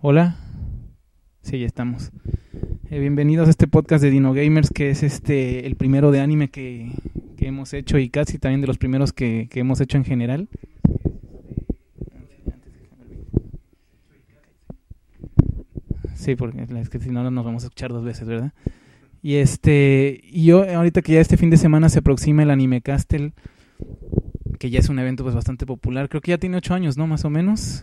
Hola, sí, ya estamos. Bienvenidos a este podcast de Dino Gamers, que es el primero de anime que hemos hecho y casi también de los primeros que hemos hecho en general. Sí, porque es que si no nos vamos a escuchar dos veces, ¿verdad? Y yo ahorita que ya este fin de semana se aproxima el Anime Castle, que ya es un evento pues bastante popular, creo que ya tiene 8 años, ¿no? Más o menos.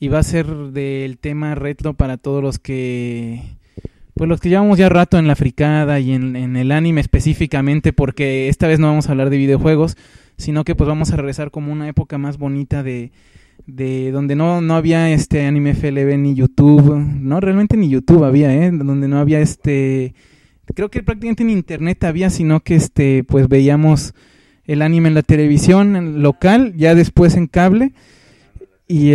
Y va a ser del tema retro para todos pues los que llevamos ya rato en la fricada y en el anime específicamente, porque esta vez no vamos a hablar de videojuegos, sino que pues vamos a regresar como una época más bonita de donde no había anime FLV ni YouTube, no, realmente ni YouTube había, donde no había creo que prácticamente ni internet había, sino que pues veíamos el anime en la televisión en local, ya después en cable. Y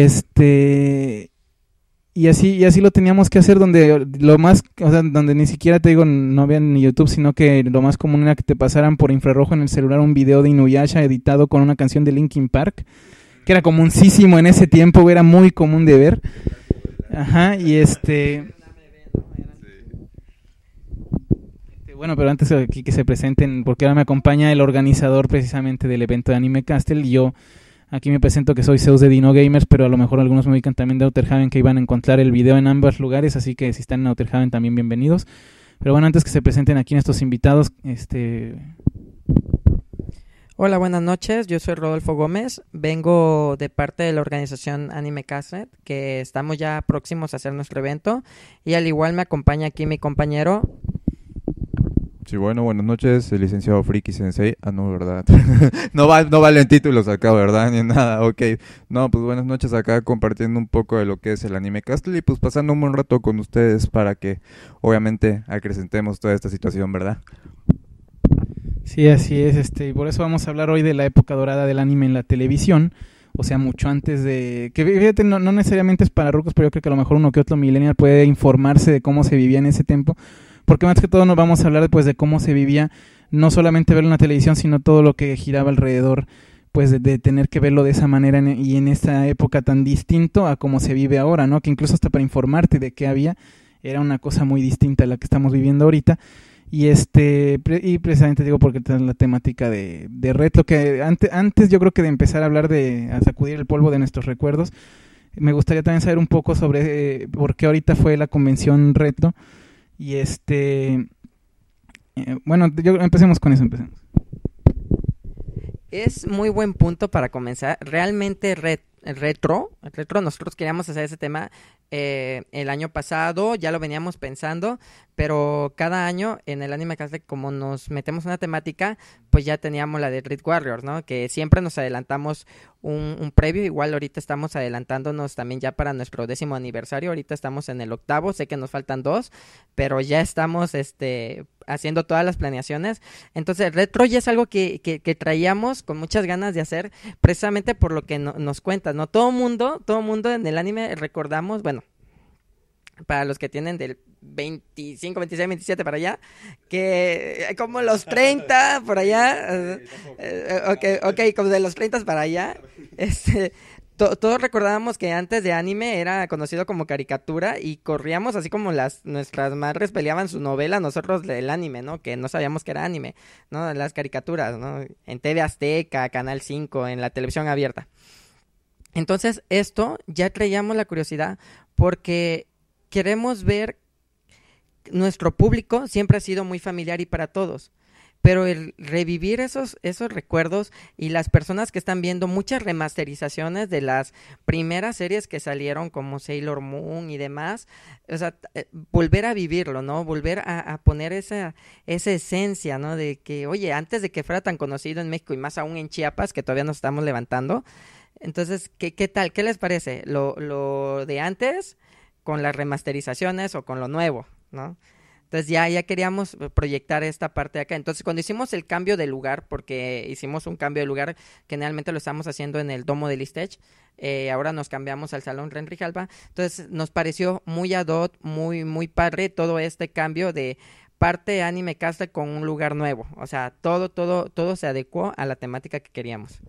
y así lo teníamos que hacer, donde lo más, o sea, donde ni siquiera te digo no había ni YouTube, sino que lo más común era que te pasaran por infrarrojo en el celular un video de Inuyasha editado con una canción de Linkin Park, que era comuncísimo en ese tiempo, era muy común de ver. Ajá, bueno, pero antes aquí que se presenten, porque ahora me acompaña el organizador precisamente del evento de Anime Castle, y yo aquí me presento que soy Zeus de Dino Gamers, pero a lo mejor algunos me ubican también de Outer Haven, que iban a encontrar el video en ambos lugares, así que si están en Outer Haven también bienvenidos. Pero bueno, antes que se presenten aquí nuestros invitados, Hola, buenas noches. Yo soy Rodolfo Gómez. Vengo de parte de la organización Anime Cassette, que estamos ya próximos a hacer nuestro evento. Y al igual me acompaña aquí mi compañero. Sí, bueno, buenas noches, el licenciado Friki Sensei. Ah, no, ¿verdad? No valen títulos acá, ¿verdad? Ni nada, ok. No, pues buenas noches acá compartiendo un poco de lo que es el Anime Castle y pues pasando un buen rato con ustedes para que obviamente acrecentemos toda esta situación, ¿verdad? Sí, así es, y por eso vamos a hablar hoy de la época dorada del anime en la televisión, o sea, mucho antes de... Que fíjate, no necesariamente es para rucos, pero yo creo que a lo mejor uno que otro millennial puede informarse de cómo se vivía en ese tiempo, porque más que todo nos vamos a hablar pues de cómo se vivía, no solamente verlo en la televisión, sino todo lo que giraba alrededor, pues de tener que verlo de esa manera y en esa época tan distinto a cómo se vive ahora, ¿no? Que incluso hasta para informarte de qué había, era una cosa muy distinta a la que estamos viviendo ahorita. Y precisamente digo porque está la temática de retro, que antes yo creo que de empezar a hablar a sacudir el polvo de nuestros recuerdos, me gustaría también saber un poco sobre por qué ahorita fue la convención retro. Y bueno, empecemos con eso, empecemos. Es muy buen punto para comenzar. Realmente retro, nosotros queríamos hacer ese tema el año pasado, ya lo veníamos pensando, pero cada año en el Anime Castle, como nos metemos en una temática, pues ya teníamos la de Street Warriors, ¿no? Que siempre nos adelantamos un previo, igual ahorita estamos adelantándonos también ya para nuestro 10º aniversario, ahorita estamos en el 8º, sé que nos faltan 2, pero ya estamos haciendo todas las planeaciones. Entonces retro ya es algo que traíamos con muchas ganas de hacer, precisamente por lo que nos cuentas, ¿no? Todo mundo en el anime recordamos, bueno, para los que tienen del 25, 26, 27 para allá, que como los 30 por allá, ok, como de los 30 para allá, todos recordábamos que antes de anime era conocido como caricatura y corríamos así como nuestras madres peleaban su novela, nosotros del anime, ¿no? Que no sabíamos que era anime, ¿no? Las caricaturas, ¿no? En TV Azteca, Canal 5, en la televisión abierta. Entonces esto ya traíamos la curiosidad porque queremos ver, nuestro público siempre ha sido muy familiar y para todos, pero el revivir esos recuerdos y las personas que están viendo muchas remasterizaciones de las primeras series que salieron como Sailor Moon y demás, o sea, volver a vivirlo, ¿no? Volver a poner esa esencia, ¿no? De que, oye, antes de que fuera tan conocido en México y más aún en Chiapas, que todavía nos estamos levantando, entonces, ¿qué tal? ¿Qué les parece? Lo de antes con las remasterizaciones o con lo nuevo, ¿no? Entonces ya queríamos proyectar esta parte de acá. Entonces cuando hicimos el cambio de lugar, porque hicimos un cambio de lugar, generalmente lo estamos haciendo en el Domo del Listech, ahora nos cambiamos al Salón Renry Jalba, entonces nos pareció muy ad hoc, muy padre todo este cambio de parte Anime Castle con un lugar nuevo. O sea, todo se adecuó a la temática que queríamos.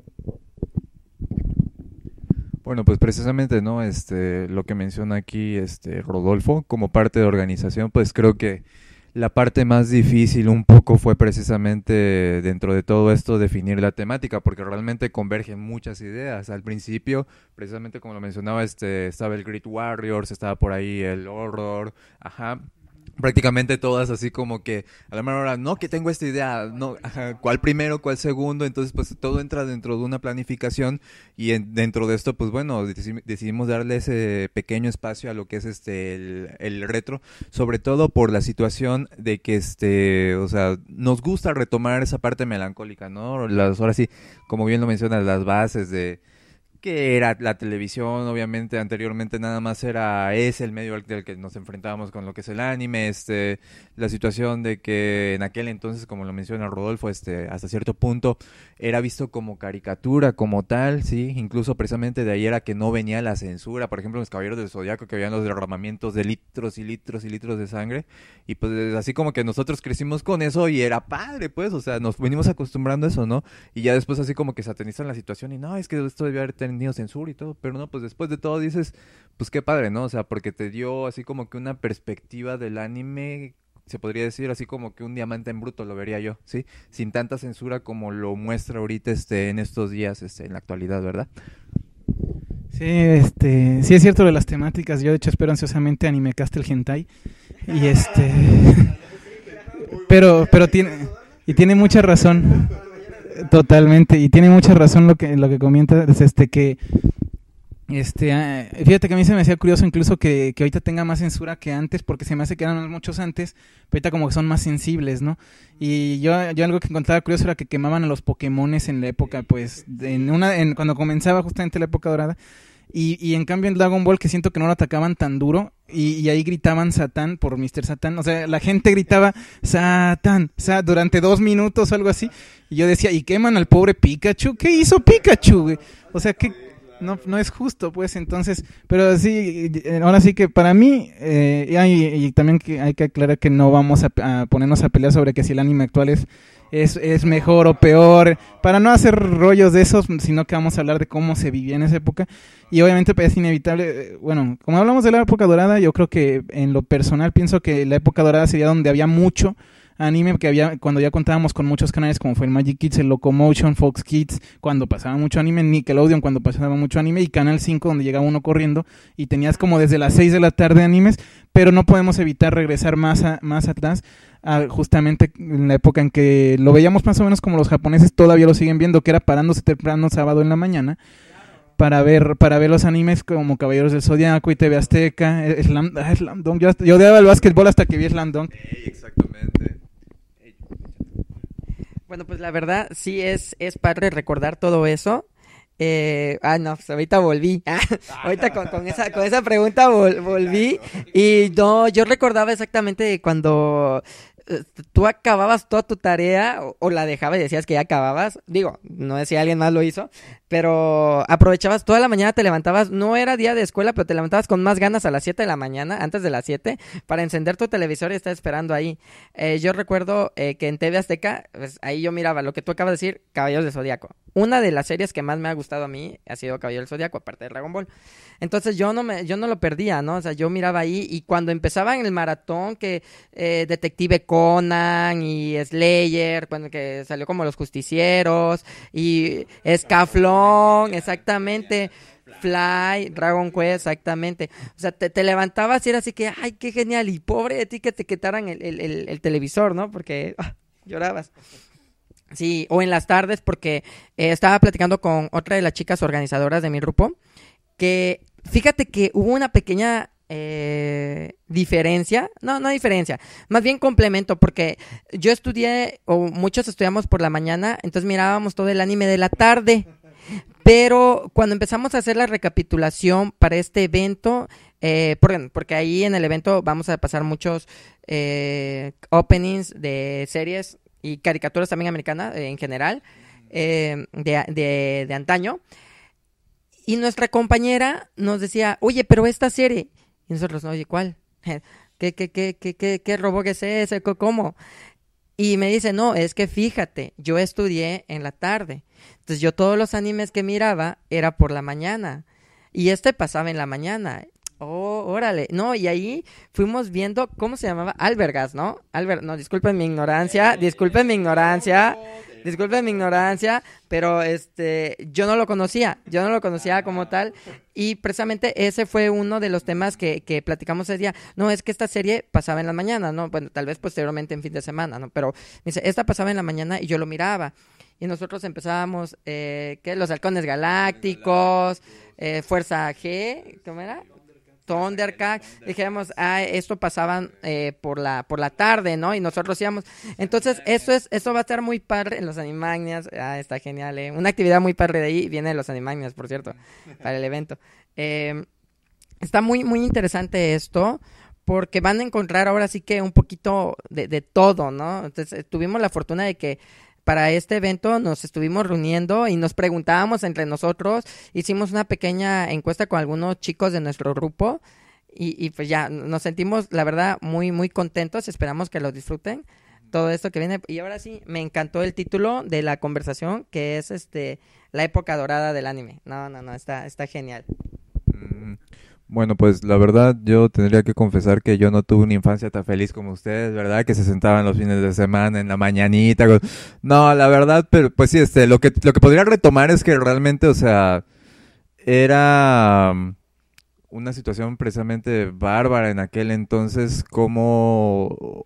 Bueno, pues precisamente, ¿no? Lo que menciona aquí, Rodolfo, como parte de organización, pues creo que la parte más difícil un poco fue precisamente dentro de todo esto definir la temática, porque realmente convergen muchas ideas. Al principio, precisamente como lo mencionaba, estaba el Grid Warriors, estaba por ahí el horror, ajá. Prácticamente todas así como que a la mera hora, no, que tengo esta idea, no, ajá, cuál primero, cuál segundo, entonces pues todo entra dentro de una planificación y dentro de esto pues bueno, decidimos darle ese pequeño espacio a lo que es el retro, sobre todo por la situación de que o sea, nos gusta retomar esa parte melancólica, ¿no? Ahora sí, como bien lo mencionas, las bases de que era la televisión, obviamente anteriormente nada más es el medio del que nos enfrentábamos con lo que es el anime, la situación de que en aquel entonces, como lo menciona Rodolfo, hasta cierto punto era visto como caricatura, como tal, sí, incluso precisamente de ahí era que no venía la censura, por ejemplo, en los Caballeros del Zodiaco que habían los derramamientos de litros y litros y litros de sangre, y pues así como que nosotros crecimos con eso y era padre, pues, o sea, nos venimos acostumbrando a eso, ¿no? Y ya después así como que satanizan la situación y no, es que esto debió haber tenido censura y todo, pero no, pues después de todo dices, pues qué padre, ¿no? O sea, porque te dio así como que una perspectiva del anime, se podría decir así como que un diamante en bruto, lo vería yo, ¿sí? Sin tanta censura como lo muestra ahorita en estos días, en la actualidad, ¿verdad? Sí, sí es cierto de las temáticas. Yo de hecho espero ansiosamente Anime Castle Hentai y pero tiene mucha razón. Totalmente, y tiene mucha razón lo que comenta, es que fíjate que a mí se me hacía curioso incluso que ahorita tenga más censura que antes, porque se me hace que eran muchos antes, pero ahorita como que son más sensibles, ¿no? Y yo algo que encontraba curioso era que quemaban a los Pokémones en la época, pues, cuando comenzaba justamente la época dorada. Y en cambio en Dragon Ball, que siento que no lo atacaban tan duro, y ahí gritaban Satán por Mr. Satán, o sea, la gente gritaba Satán, durante 2 minutos o algo así, y yo decía, ¿y queman al pobre Pikachu? ¿Qué hizo Pikachu, güey? O sea, que no es justo, pues, entonces, pero sí, ahora sí que para mí, y también que hay que aclarar que no vamos a ponernos a pelear sobre que si el anime actual es mejor o peor, para no hacer rollos de esos, sino que vamos a hablar de cómo se vivía en esa época, y obviamente pues, es inevitable, bueno, como hablamos de la época dorada, yo creo que en lo personal pienso que la época dorada sería donde había mucho anime, que había cuando ya contábamos con muchos canales como fue el Magic Kids, el Locomotion, Fox Kids, cuando pasaba mucho anime, Nickelodeon cuando pasaba mucho anime, y Canal 5 donde llegaba uno corriendo y tenías como desde las 6 de la tarde animes, pero no podemos evitar regresar más atrás, justamente en la época en que lo veíamos más o menos como los japoneses todavía lo siguen viendo, que era parándose temprano sábado en la mañana para ver los animes como Caballeros del Zodiaco y TV Azteca, Slam Dunk. Yo odiaba el básquetbol hasta que vi Slam Dunk. Exactamente. Bueno, pues la verdad sí es padre recordar todo eso. No, pues ahorita volví. Ahorita con esa pregunta volví. Y no, yo recordaba exactamente cuando tú acababas toda tu tarea o la dejabas y decías que ya acababas. Digo, no sé si alguien más lo hizo, pero aprovechabas toda la mañana, te levantabas, no era día de escuela, pero te levantabas con más ganas a las 7 de la mañana, antes de las 7, para encender tu televisor y estar esperando ahí. Yo recuerdo que en TV Azteca, pues, ahí yo miraba lo que tú acabas de decir, Caballeros del Zodiaco. Una de las series que más me ha gustado a mí ha sido Caballeros del Zodiaco, aparte de Dragon Ball. Entonces yo no lo perdía, ¿no? O sea, yo miraba ahí y cuando empezaba en el maratón que Detective Conan y Slayer, cuando que salió como Los Justicieros y Escaflón, exactamente, Fly, Dragon Quest, exactamente. O sea, te levantabas y era así que, ay, qué genial, y pobre de ti que te quitaran el televisor, ¿no? Porque llorabas. Sí, o en las tardes porque estaba platicando con otra de las chicas organizadoras de mi grupo, que fíjate que hubo una pequeña diferencia, no diferencia, más bien complemento, porque yo estudié, o muchos estudiamos por la mañana, entonces mirábamos todo el anime de la tarde, pero cuando empezamos a hacer la recapitulación para este evento, porque ahí en el evento vamos a pasar muchos openings de series y caricaturas también americanas en general, de antaño. Y nuestra compañera nos decía, oye, pero esta serie. Y nosotros, oye, ¿cuál? ¿Qué robot es ese? ¿Cómo? Y me dice, no, es que fíjate, yo estudié en la tarde. Entonces yo todos los animes que miraba era por la mañana. y este pasaba en la mañana. Oh, órale. No, y ahí fuimos viendo, ¿cómo se llamaba? Albergas, ¿no? No, disculpen mi ignorancia, pero yo no lo conocía como tal, y precisamente ese fue uno de los temas que platicamos ese día. No, es que esta serie pasaba en la mañana, ¿no? Bueno, tal vez posteriormente en fin de semana, ¿no? Pero dice, esta pasaba en la mañana y yo lo miraba. Y nosotros empezábamos, Los Halcones Galácticos, Fuerza G, ¿cómo era? Thundercats, dijéramos, esto pasaban por la tarde, ¿no? Y nosotros íbamos. Entonces, eso va a estar muy padre en los Animaniacs. Está genial, una actividad muy padre de ahí viene de los Animaniacs, por cierto, para el evento. Está muy, muy interesante esto, porque van a encontrar ahora sí que un poquito de todo, ¿no? Entonces, tuvimos la fortuna de que para este evento nos estuvimos reuniendo y nos preguntábamos entre nosotros, hicimos una pequeña encuesta con algunos chicos de nuestro grupo y pues ya nos sentimos, la verdad, muy, muy contentos, esperamos que lo disfruten, todo esto que viene. Y ahora sí, me encantó el título de la conversación, que es la época dorada del anime. No, está genial. Bueno, pues la verdad yo tendría que confesar que yo no tuve una infancia tan feliz como ustedes, ¿verdad? Que se sentaban los fines de semana en la mañanita. No, la verdad, pero pues sí, lo que podría retomar es que realmente, o sea, era una situación precisamente bárbara en aquel entonces, como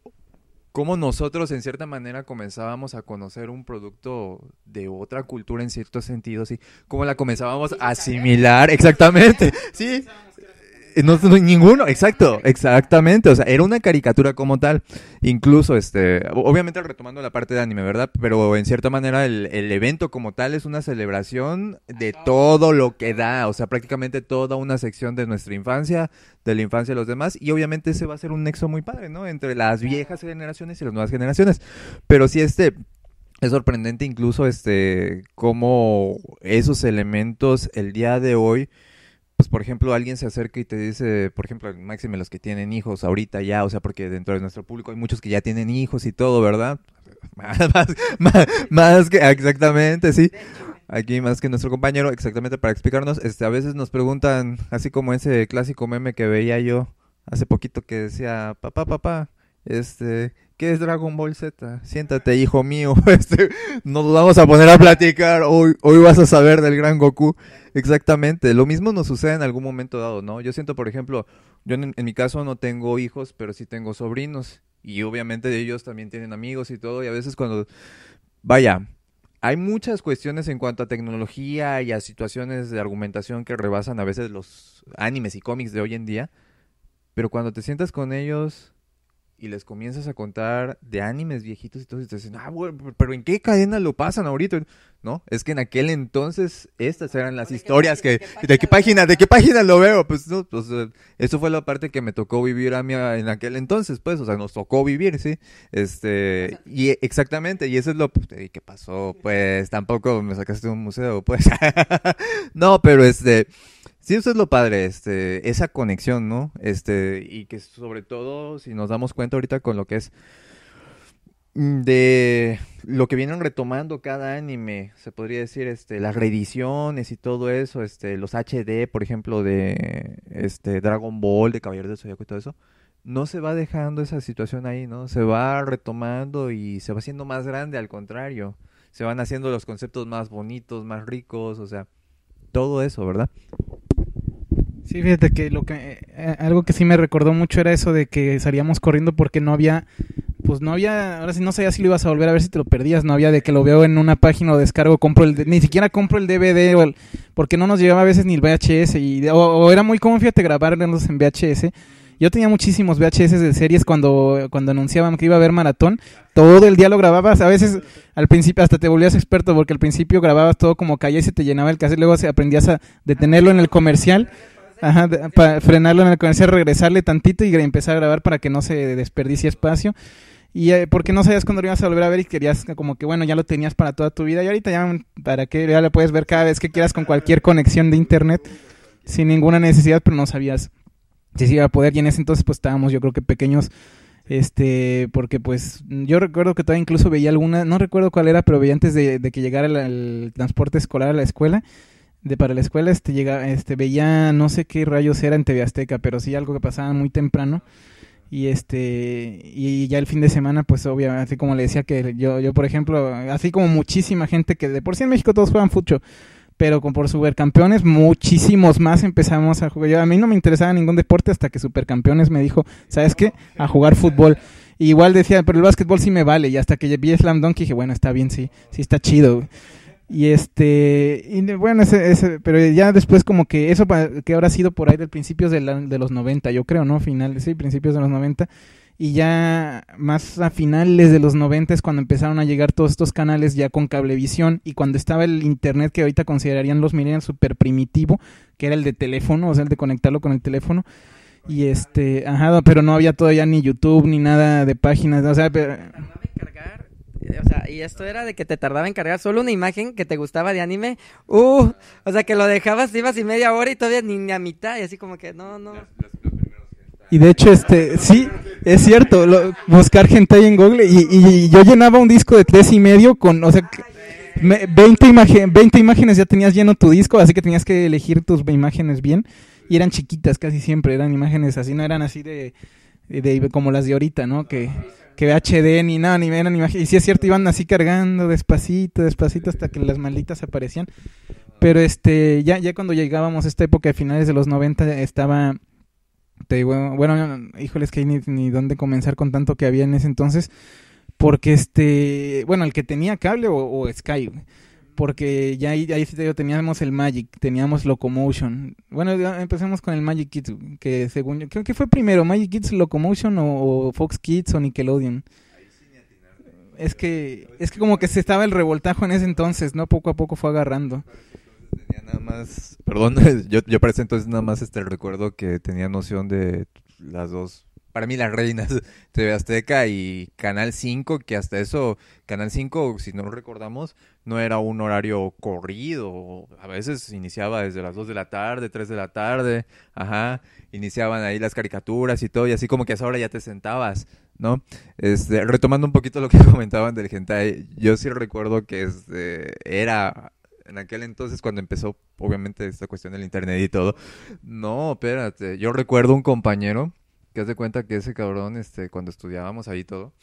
nosotros en cierta manera comenzábamos a conocer un producto de otra cultura en cierto sentido, sí, cómo la comenzábamos a asimilar, exactamente, sí. No, ninguno, exactamente, o sea, era una caricatura como tal, incluso, obviamente retomando la parte de anime, ¿verdad? Pero en cierta manera el evento como tal es una celebración de todo lo que da, o sea, prácticamente toda una sección de nuestra infancia, de la infancia de los demás, y obviamente ese va a ser un nexo muy padre, ¿no? Entre las viejas generaciones y las nuevas generaciones, pero sí, es sorprendente incluso, cómo esos elementos el día de hoy, pues por ejemplo alguien se acerca y te dice, por ejemplo, máxime los que tienen hijos ahorita ya, o sea, porque dentro de nuestro público hay muchos que ya tienen hijos y todo, ¿verdad? Más que, exactamente, sí. Aquí más que nuestro compañero, exactamente para explicarnos, a veces nos preguntan, así como ese clásico meme que veía yo hace poquito que decía, papá, ¿qué es Dragon Ball Z? Siéntate, hijo mío, nos vamos a poner a platicar, hoy vas a saber del gran Goku. Exactamente, lo mismo nos sucede en algún momento dado, ¿no? Yo siento, por ejemplo, yo en mi caso no tengo hijos, pero sí tengo sobrinos, y obviamente ellos también tienen amigos y todo, y a veces vaya, hay muchas cuestiones en cuanto a tecnología y a situaciones de argumentación que rebasan a veces los animes y cómics de hoy en día, pero cuando te sientas con ellos y les comienzas a contar de animes viejitos y todo, y te dicen, bueno, pero ¿en qué cadena lo pasan ahorita? No, es que en aquel entonces estas eran las historias ¿de qué página lo veo? Pues no, pues eso fue la parte que me tocó vivir a mí en aquel entonces, pues, o sea, nos tocó vivir, ¿sí? Y exactamente, y eso es ¿qué pasó? Pues tampoco me sacaste de un museo, pues. No, pero sí, eso es lo padre, esa conexión, ¿no? Y que sobre todo, si nos damos cuenta ahorita con lo que es de lo que vienen retomando cada anime, se podría decir, las reediciones y todo eso, los HD, por ejemplo, de Dragon Ball, de Caballeros del Zodiaco y todo eso, no se va dejando esa situación ahí, ¿no? Se va retomando y se va haciendo más grande, al contrario, se van haciendo los conceptos más bonitos, más ricos, o sea, todo eso, ¿verdad? Sí, fíjate que algo que sí me recordó mucho era eso de que salíamos corriendo porque no había, ahora sí no sabía si lo ibas a volver a ver, si te lo perdías, no había de que lo veo en una página o descargo, ni siquiera compro el DVD porque no nos llegaba a veces ni el VHS o era muy común, fíjate, grabarlos en VHS. Yo tenía muchísimos VHS de series cuando anunciaban que iba a haber maratón, todo el día lo grababas, a veces al principio hasta te volvías experto porque al principio grababas todo como caía y se te llenaba el cassette, luego aprendías a detenerlo en el comercial. Ajá, para frenarlo en el comercial, regresarle tantito y empezar a grabar para que no se desperdicie espacio. Y porque no sabías cuándo lo ibas a volver a ver y querías como que, bueno, ya lo tenías para toda tu vida. Y ahorita para que ya lo puedes ver cada vez que quieras con cualquier conexión de internet sin ninguna necesidad, pero no sabías si se iba a poder. Y en ese entonces pues estábamos, yo creo que pequeños, porque pues yo recuerdo que todavía incluso veía alguna, no recuerdo cuál era, pero veía antes de que llegara el transporte escolar a la escuela. para la escuela, veía, no sé qué rayos era en TV Azteca, pero sí algo que pasaba muy temprano. Y ya el fin de semana, pues obviamente, así como le decía que yo por ejemplo, así como muchísima gente que de por sí en México todos juegan fucho, pero por Supercampeones muchísimos más empezamos a jugar. A mí no me interesaba ningún deporte hasta que Supercampeones me dijo, ¿sabes qué? A jugar fútbol. Y igual decía, pero el básquetbol sí me vale. Y hasta que vi Slam Dunk dije, bueno, está bien, sí está chido. Y bueno, pero ya después como que eso que habrá sido por ahí del principios de los 90, yo creo, ¿no? Principios de los 90. Y ya más a finales de los 90 es cuando empezaron a llegar todos estos canales ya con cablevisión, y cuando estaba el internet que ahorita considerarían los millennials súper primitivo, que era el de teléfono, o sea, el de conectarlo con el teléfono. Y pero no había todavía ni YouTube ni nada de páginas, o sea, y esto era de que te tardaba en cargar solo una imagen que te gustaba de anime. O sea, que lo dejabas, ibas y media hora y todavía ni a mitad, y así como que no. Y de hecho, sí, es cierto, buscar hentai en Google, y yo llenaba un disco de 3.5 con, o sea, 20 imágenes ya tenías lleno tu disco, así que tenías que elegir tus imágenes bien, y eran chiquitas casi siempre, eran imágenes así, no eran así de como las de ahorita, ¿no? Que HD ni nada, ni eran imágenes, y sí es cierto, iban así cargando despacito hasta que las malditas aparecían. Pero ya cuando llegábamos a esta época de finales de los 90 estaba, te digo, bueno, híjole, es que ni dónde comenzar con tanto que había en ese entonces, porque bueno, el que tenía cable o Sky, porque ya ahí teníamos el Magic, teníamos Locomotion. Bueno, empecemos con el Magic Kids, que según yo, creo que fue primero Magic Kids, Locomotion o Fox Kids o Nickelodeon. Es que como que se estaba el revoltajo en ese entonces, ¿no? Poco a poco fue agarrando. Tenía nada más, perdón, yo para ese entonces nada más recuerdo que tenía noción de las dos, para mí las reinas, TV Azteca y Canal 5, que hasta eso, Canal 5, si no lo recordamos, no era un horario corrido, a veces iniciaba desde las 2 de la tarde, 3 de la tarde, iniciaban ahí las caricaturas y todo, y así como que a esa hora ya te sentabas, ¿no? Retomando un poquito lo que comentaban del hentai, yo sí recuerdo que era en aquel entonces cuando empezó obviamente esta cuestión del internet y todo. No, espérate, yo recuerdo un compañero que haz de cuenta que ese cabrón, cuando estudiábamos ahí todo,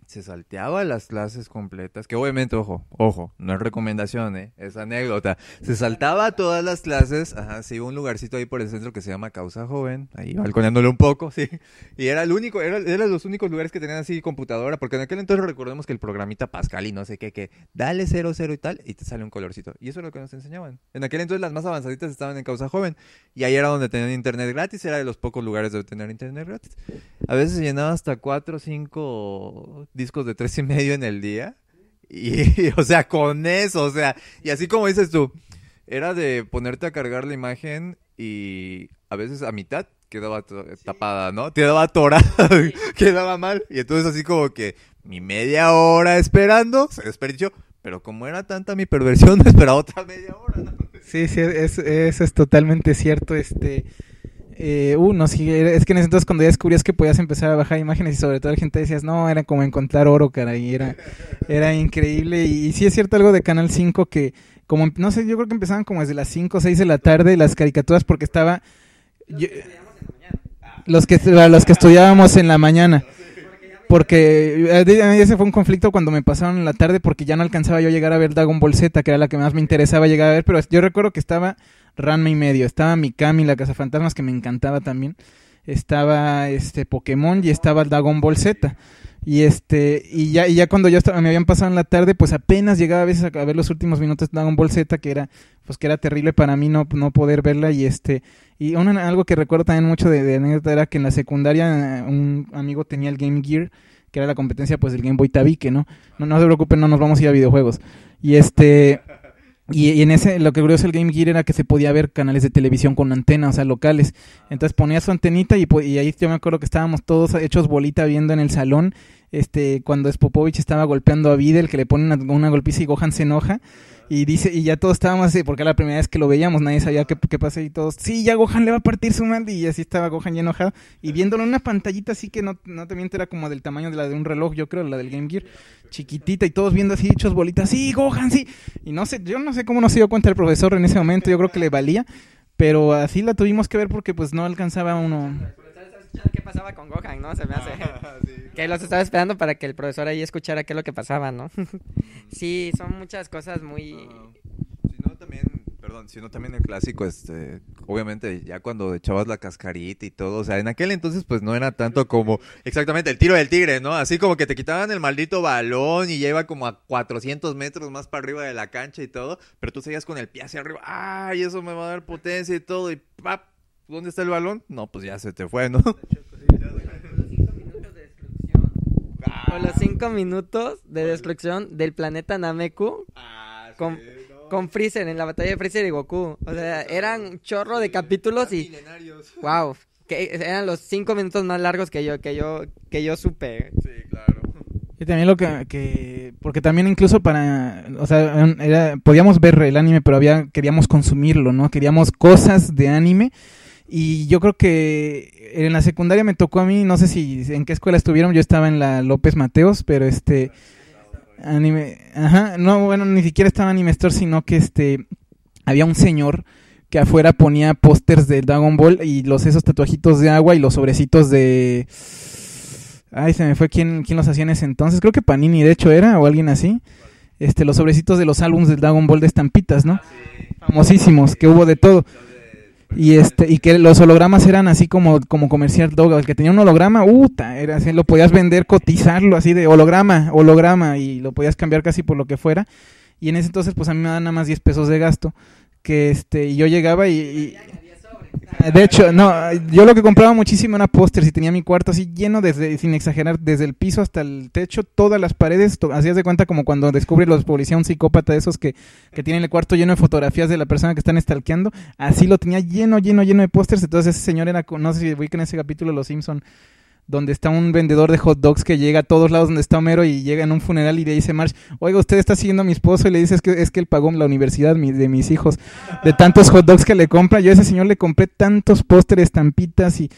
se salteaba las clases completas, que obviamente, ojo, no es recomendación, es anécdota. Se saltaba todas las clases, se iba a un lugarcito ahí por el centro que se llama Causa Joven, ahí balconeándole un poco, sí. Y era era los únicos lugares que tenían así computadora, porque en aquel entonces recordemos que el programita Pascal y no sé qué, que dale 00 y tal, y te sale un colorcito. Y eso es lo que nos enseñaban. En aquel entonces las más avanzaditas estaban en Causa Joven, y ahí era donde tenían internet gratis, era de los pocos lugares donde tener internet gratis. A veces llenaba hasta 4 o 5 discos de 3.5 en el día, y o sea, con eso, o sea, y así como dices tú, era de ponerte a cargar la imagen y a veces a mitad quedaba tapada, ¿no? Quedaba atorada, quedaba mal, y entonces así como que mi media hora esperando se desperdició, pero como era tanta mi perversión, me esperaba otra media hora, ¿no? Sí, eso es totalmente cierto, no, sí, es que en ese entonces cuando ya descubrías que podías empezar a bajar imágenes y sobre todo la gente decías, no, era como encontrar oro, caray, era increíble. Y sí es cierto algo de Canal 5 que, como, no sé, yo creo que empezaban como desde las 5 o 6 de la tarde las caricaturas, porque estaba los que estudiábamos en la mañana, porque ese fue un conflicto cuando me pasaron en la tarde, porque ya no alcanzaba yo a llegar a ver Dragon Ball Z, que era la que más me interesaba llegar a ver, pero yo recuerdo que estaba Ranma y medio, estaba Mikami, la Cazafantasmas, que me encantaba también, estaba Pokémon y estaba Dragon Ball Z. Y ya cuando me habían pasado en la tarde, pues apenas llegaba a veces a ver los últimos minutos de Dragon Ball Z, que era terrible para mí no poder verla. Y algo que recuerdo también mucho de anécdota era que en la secundaria un amigo tenía el Game Gear, que era la competencia pues del Game Boy Tabique, ¿no? No se preocupen, no nos vamos a ir a videojuegos. Y en ese, lo que curioso del Game Gear era que se podía ver canales de televisión con antena, o sea, locales. Entonces ponía su antenita y ahí yo me acuerdo que estábamos todos hechos bolita viendo en el salón cuando Spopovich estaba golpeando a Videl, que le pone una golpiza y Gohan se enoja. Y dice, y ya todos estábamos así, porque era la primera vez que lo veíamos, nadie sabía qué pasó y todos, sí, ya Gohan le va a partir su madre, y así estaba Gohan ya enojado, y viéndolo en una pantallita así que no te miento, era como del tamaño de la de un reloj, yo creo, la del Game Gear, chiquitita, y todos viendo así, hechos bolitas, sí, Gohan, sí, y no sé, yo no sé cómo no se dio cuenta el profesor en ese momento, yo creo que le valía, pero así la tuvimos que ver porque pues no alcanzaba uno. ¿Qué pasaba con Gohan, no? Se me hace que los estaba esperando para que el profesor ahí escuchara qué es lo que pasaba, ¿no? Sí, son muchas cosas muy... Sino también el clásico, obviamente ya cuando echabas la cascarita y todo, o sea, en aquel entonces pues no era tanto como exactamente el tiro del tigre, ¿no? Así como que te quitaban el maldito balón y ya iba como a 400 metros más para arriba de la cancha y todo, pero tú seguías con el pie hacia arriba, ¡ay, eso me va a dar potencia y todo! Y ¡pap! ¿Dónde está el balón? No, pues ya se te fue, ¿no? O los 5 minutos de destrucción del planeta Nameku con Freezer en la batalla de Freezer y Goku. O sea, eran un chorro de capítulos y wow, que eran los 5 minutos más largos que yo supe. Sí, claro. Y también porque también incluso o sea, podíamos ver el anime, pero queríamos consumirlo, ¿no? Queríamos cosas de anime. Y yo creo que en la secundaria me tocó a mí, no sé si en qué escuela estuvieron, yo estaba en la López Mateos, pero anime, ajá, no, bueno, ni siquiera estaba Anime Store, sino que había un señor que afuera ponía pósters de Dragon Ball y esos tatuajitos de agua y los sobrecitos de... Ay, se me fue quién los hacía en ese entonces, creo que Panini de hecho era, o alguien así, los sobrecitos de los álbumes del Dragon Ball de estampitas, ¿no? Famosísimos, que hubo de todo. Y que los hologramas eran así como comercial Doga, el que tenía un holograma, era así, lo podías vender, cotizarlo así de holograma, y lo podías cambiar casi por lo que fuera. Y en ese entonces pues a mí me daban nada más 10 pesos de gasto, y yo llegaba y de hecho, no, yo lo que compraba muchísimo era pósters y tenía mi cuarto así lleno, sin exagerar, desde el piso hasta el techo, todas las paredes, hacías de cuenta como cuando descubre los policías un psicópata de esos que tienen el cuarto lleno de fotografías de la persona que están stalkeando, así lo tenía lleno de pósters. Entonces ese señor era, no sé si ubican ese capítulo de Los Simpson, donde está un vendedor de hot dogs que llega a todos lados donde está Homero y llega en un funeral y le dice Marge, oiga, usted está siguiendo a mi esposo, y le dice, es que él pagó la universidad de mis hijos, de tantos hot dogs que le compra. Yo a ese señor le compré tantos pósteres, estampitas y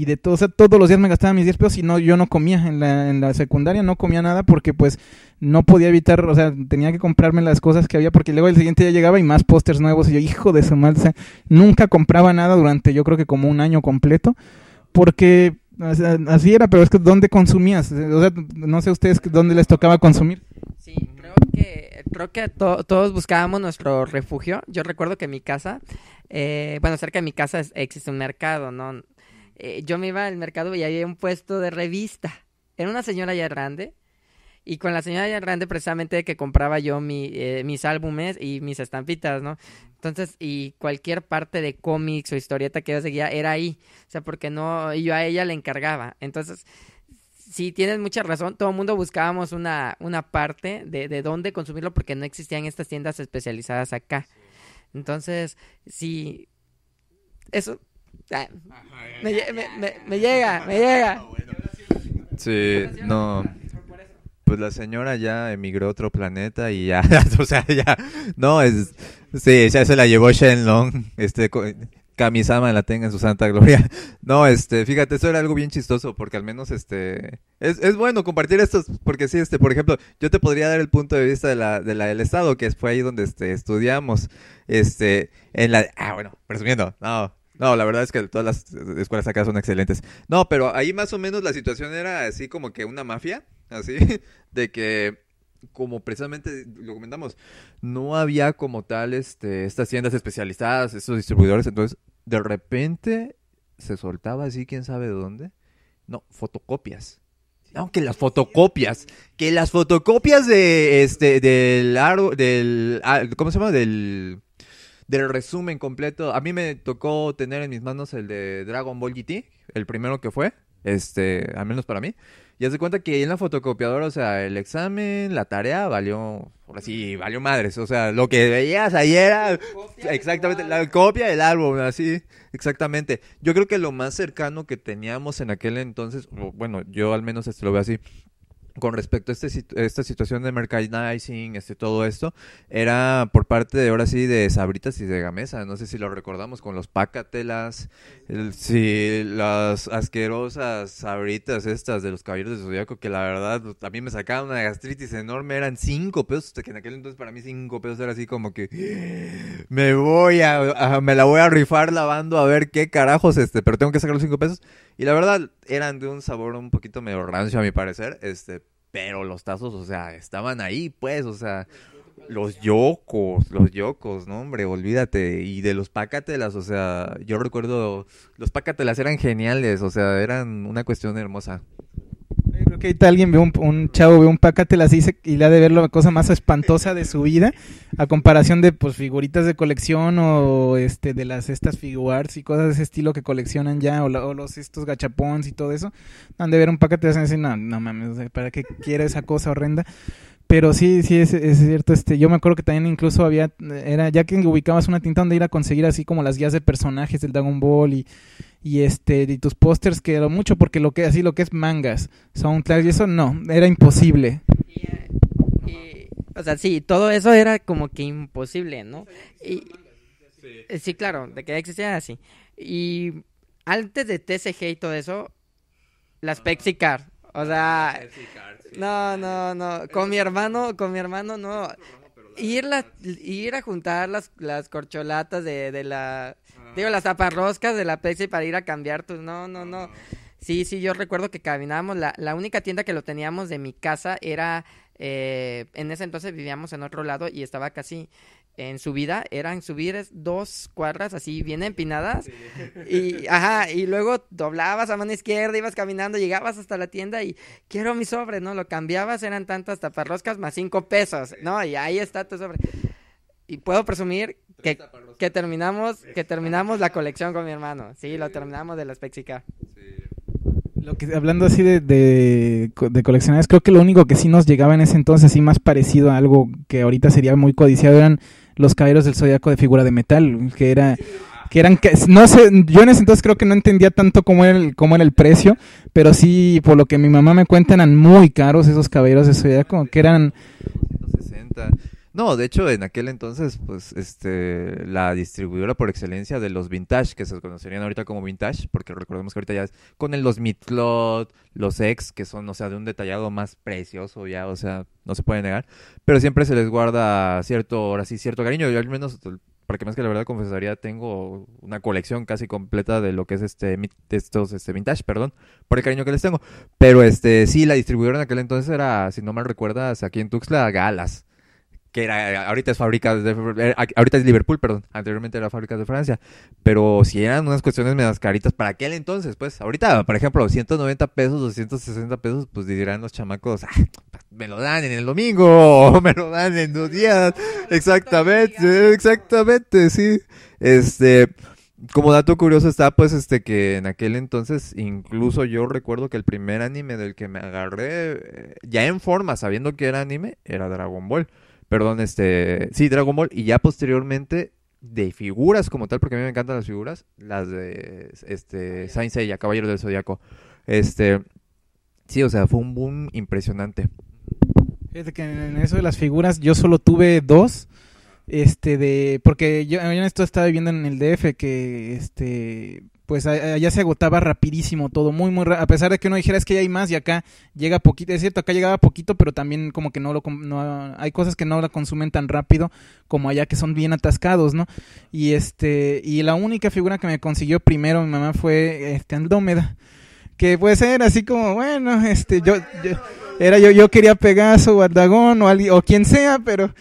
de todo, o sea, todos los días me gastaba mis 10 pesos y yo no comía en la secundaria, no comía nada porque pues no podía evitar, o sea, tenía que comprarme las cosas que había porque luego el siguiente día llegaba y más pósters nuevos y yo, hijo de su madre, o sea, nunca compraba nada durante yo creo que como un año completo porque... O sea, así era, pero es que ¿dónde consumías? O sea, no sé ustedes dónde les tocaba consumir. Sí, creo que todos buscábamos nuestro refugio. Yo recuerdo que en mi casa, cerca de mi casa existe un mercado, ¿no? Yo me iba al mercado y había un puesto de revista. Era una señora ya grande. Y con la señora ya grande precisamente que compraba yo mis álbumes y mis estampitas, ¿no? Entonces, y cualquier parte de cómics o historieta que yo seguía era ahí. O sea, porque yo a ella le encargaba. Entonces, sí, tienes mucha razón. Todo el mundo buscábamos una parte de dónde consumirlo porque no existían estas tiendas especializadas acá. Entonces, sí, eso... me llega. Sí, no... Pues la señora ya emigró a otro planeta y ya, o sea, ya, no, sí, ya se la llevó Shenlong, Kami-sama la tenga en su santa gloria. No, fíjate, eso era algo bien chistoso, porque al menos, es bueno compartir estos, porque sí, por ejemplo, yo te podría dar el punto de vista del Estado, que fue ahí donde, estudiamos, bueno, presumiendo, no, la verdad es que todas las escuelas acá son excelentes. No, pero ahí más o menos la situación era así como que una mafia, así, de que, como precisamente lo comentamos, no había como tal estas tiendas especializadas, estos distribuidores, entonces de repente se soltaba así, quién sabe de dónde. No, fotocopias. No, que las fotocopias ¿cómo se llama? Del resumen completo. A mí me tocó tener en mis manos el de Dragon Ball GT, el primero que fue, al menos para mí. Y haz de cuenta que en la fotocopiadora, o sea, el examen, la tarea valió madres. O sea, lo que veías ahí era exactamente la copia del álbum, así, exactamente. Yo creo que lo más cercano que teníamos en aquel entonces, bueno, yo al menos lo veo así, con respecto a esta situación de merchandising, todo esto, era por parte de, ahora sí, de Sabritas y de Gamesa. No sé si lo recordamos con los Pácatelas, sí, las asquerosas Sabritas estas de los Caballeros de Zodiaco, que la verdad a mí me sacaban una gastritis enorme. Eran 5 pesos, que en aquel entonces para mí 5 pesos era así como que me la voy a rifar lavando a ver qué carajos, pero tengo que sacar los 5 pesos. Y la verdad, eran de un sabor un poquito medio rancio a mi parecer, pero los tazos, o sea, estaban ahí, pues, o sea, los yocos, no, hombre, olvídate. Y de los Pácatelas, o sea, yo recuerdo, los Pácatelas eran geniales, o sea, eran una cuestión hermosa. Yo creo que ahorita alguien ve un chavo ve un Pácatelas y le ha de ver la cosa más espantosa de su vida, a comparación de pues figuritas de colección o de estas figuarts y cosas de ese estilo que coleccionan ya, o los estos gachapons y todo eso. Han de ver un Pácatelas y decir, no mames, o sea, ¿para qué quiere esa cosa horrenda? Pero sí, es cierto, yo me acuerdo que también incluso era ya que ubicabas una tinta donde ir a conseguir así como las guías de personajes del Dragon Ball y tus pósters, que era mucho, porque lo que es mangas, soundtracks y eso no, era imposible. O sea, sí, todo eso era como que imposible, ¿no? Sí, claro, de que existía así. Y antes de TCG y todo eso, las Pepsi-Card, o sea, no, con mi hermano no. Ir a juntar las corcholatas de la... Digo, las taparroscas de la Pepsi para ir a cambiar tus... No. Sí, yo recuerdo que caminábamos. La única tienda que lo teníamos de mi casa era... en ese entonces vivíamos en otro lado y estaba casi en subida. Eran subir 2 cuadras así bien empinadas. Y luego doblabas a mano izquierda, ibas caminando, llegabas hasta la tienda y quiero mi sobre, ¿no? Lo cambiabas, eran tantas taparroscas más 5 pesos, ¿no? Y ahí está tu sobre. Y puedo presumir que terminamos la colección con mi hermano. Sí, lo terminamos de las Pepsi-Card. Hablando así de coleccionables, creo que lo único que sí nos llegaba en ese entonces, así más parecido a algo que ahorita sería muy codiciado, eran los Caballeros del Zodiaco de figura de metal, que eran, no sé, yo en ese entonces creo que no entendía tanto cómo era el precio, pero sí, por lo que mi mamá me cuenta, eran muy caros esos Caballeros del Zodiaco, que eran... 160. No, de hecho, en aquel entonces, pues, la distribuidora por excelencia de los vintage, que se conocerían ahorita como vintage, porque recordemos que ahorita ya es con los Midcloth, los X, que son, o sea, de un detallado más precioso ya, o sea, no se puede negar, pero siempre se les guarda cierto cariño. Yo al menos, para que más que la verdad confesaría, tengo una colección casi completa de lo que es estos vintage, perdón, por el cariño que les tengo. Pero sí, la distribuidora en aquel entonces era, si no mal recuerdas, aquí en Tuxtla, Galas, que era, ahorita es Liverpool, perdón, anteriormente era fábricas de Francia, pero si eran unas cuestiones medias caritas para aquel entonces, pues, ahorita, por ejemplo, 190 pesos, 260 pesos, pues dirán los chamacos, me lo dan en el domingo, o me lo dan en 2 días, exactamente, sí, como dato curioso está, pues, que en aquel entonces, incluso yo recuerdo que el primer anime del que me agarré, ya en forma, sabiendo que era anime, era Dragon Ball. Perdón, sí, Dragon Ball, y ya posteriormente de figuras como tal, porque a mí me encantan las figuras, las de Saint Seiya, Caballero del Zodiaco. Sí, o sea, fue un boom impresionante. Fíjate que en eso de las figuras yo solo tuve 2, porque yo en esto estaba viviendo en el DF, que pues allá se agotaba rapidísimo todo, muy muy a pesar de que uno dijera es que ya hay más y acá llega poquito, es cierto, acá llegaba poquito, pero también como que no hay cosas que no la consumen tan rápido como allá, que son bien atascados, ¿no? Y la única figura que me consiguió primero mi mamá fue Andrómeda, que puede ser así como, bueno, yo quería Pegaso o Aragón o quien sea, pero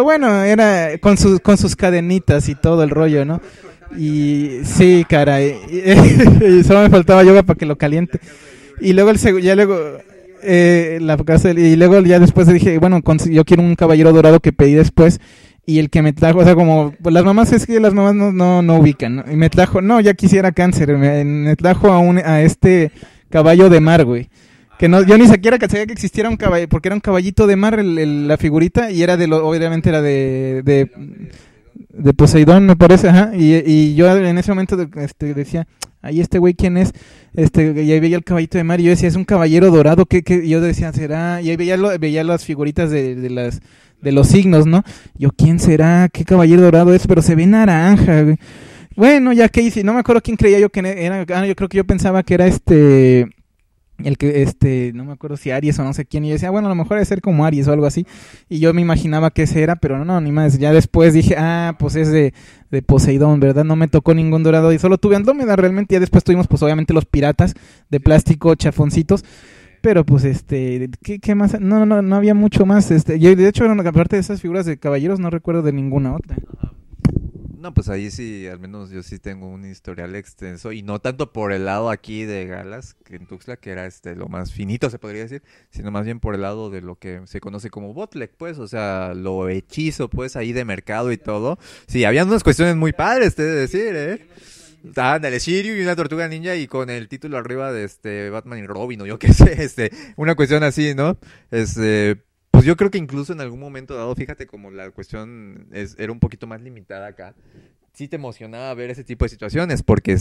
bueno, era con sus cadenitas y todo el rollo, ¿no? Y sí, caray, y solo me faltaba yoga para que lo caliente. Y luego y luego ya después dije, bueno, yo quiero un caballero dorado que pedí después. Y el que me trajo, o sea, como pues las mamás no ubican, ¿no? Y me trajo, no, ya quisiera cáncer, me trajo a este caballo de mar, güey. Que no, yo ni siquiera sabía que existiera un caballo, porque era un caballito de mar la figurita, y era obviamente era De Poseidón, me parece, ajá. Y yo en ese momento decía, ahí este güey, ¿quién es? Y ahí veía el caballito de mar y yo decía, es un caballero dorado. Y yo decía, ¿será? Y ahí veía las figuritas de los signos, ¿no? Yo, ¿quién será? ¿Qué caballero dorado es? Pero se ve naranja, güey. Bueno, ya que hice, no me acuerdo quién creía yo que era. Yo creo que yo pensaba que era el que, no me acuerdo si Aries o no sé quién, y yo decía, bueno, a lo mejor debe ser como Aries o algo así, y yo me imaginaba que ese era, pero no, ni más, ya después dije, pues es de Poseidón, ¿verdad? No me tocó ningún dorado, y solo tuve Andrómeda, realmente, ya después tuvimos, pues obviamente los piratas de plástico, chafoncitos, pero pues ¿qué más? No había mucho más, yo de hecho, aparte de esas figuras de caballeros, no recuerdo de ninguna otra. No, pues ahí sí, al menos yo sí tengo un historial extenso y no tanto por el lado aquí de Galas, que en Tuxtla, que era lo más finito se podría decir, sino más bien por el lado de lo que se conoce como botlek, pues, o sea, lo hechizo, pues, ahí de mercado y todo. Sí, habían unas cuestiones muy padres, te he de decir, Ándale, Shiryu y una tortuga ninja y con el título arriba de Batman y Robin o yo qué sé, una cuestión así, ¿no? Pues yo creo que incluso en algún momento dado, fíjate como la cuestión era un poquito más limitada acá, sí te emocionaba ver ese tipo de situaciones, porque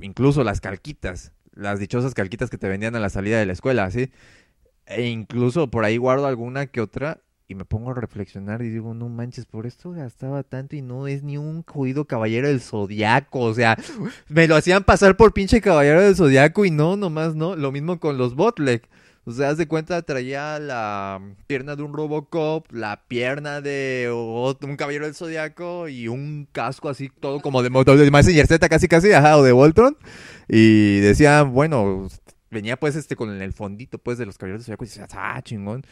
incluso las calquitas, las dichosas calquitas que te vendían a la salida de la escuela, ¿sí? E incluso por ahí guardo alguna que otra y me pongo a reflexionar y digo, no manches, por esto gastaba tanto y no es ni un jodido caballero del Zodiaco, o sea, me lo hacían pasar por pinche caballero del Zodiaco y no, nomás no, lo mismo con los Botlek. O sea, haz de cuenta, traía la pierna de un Robocop, la pierna de un caballero del Zodiaco y un casco así, todo como de Mazinger Z casi, ajá, o de Voltron. Y decía, bueno, venía pues con el fondito pues de los caballeros del Zodiaco y decía, chingón.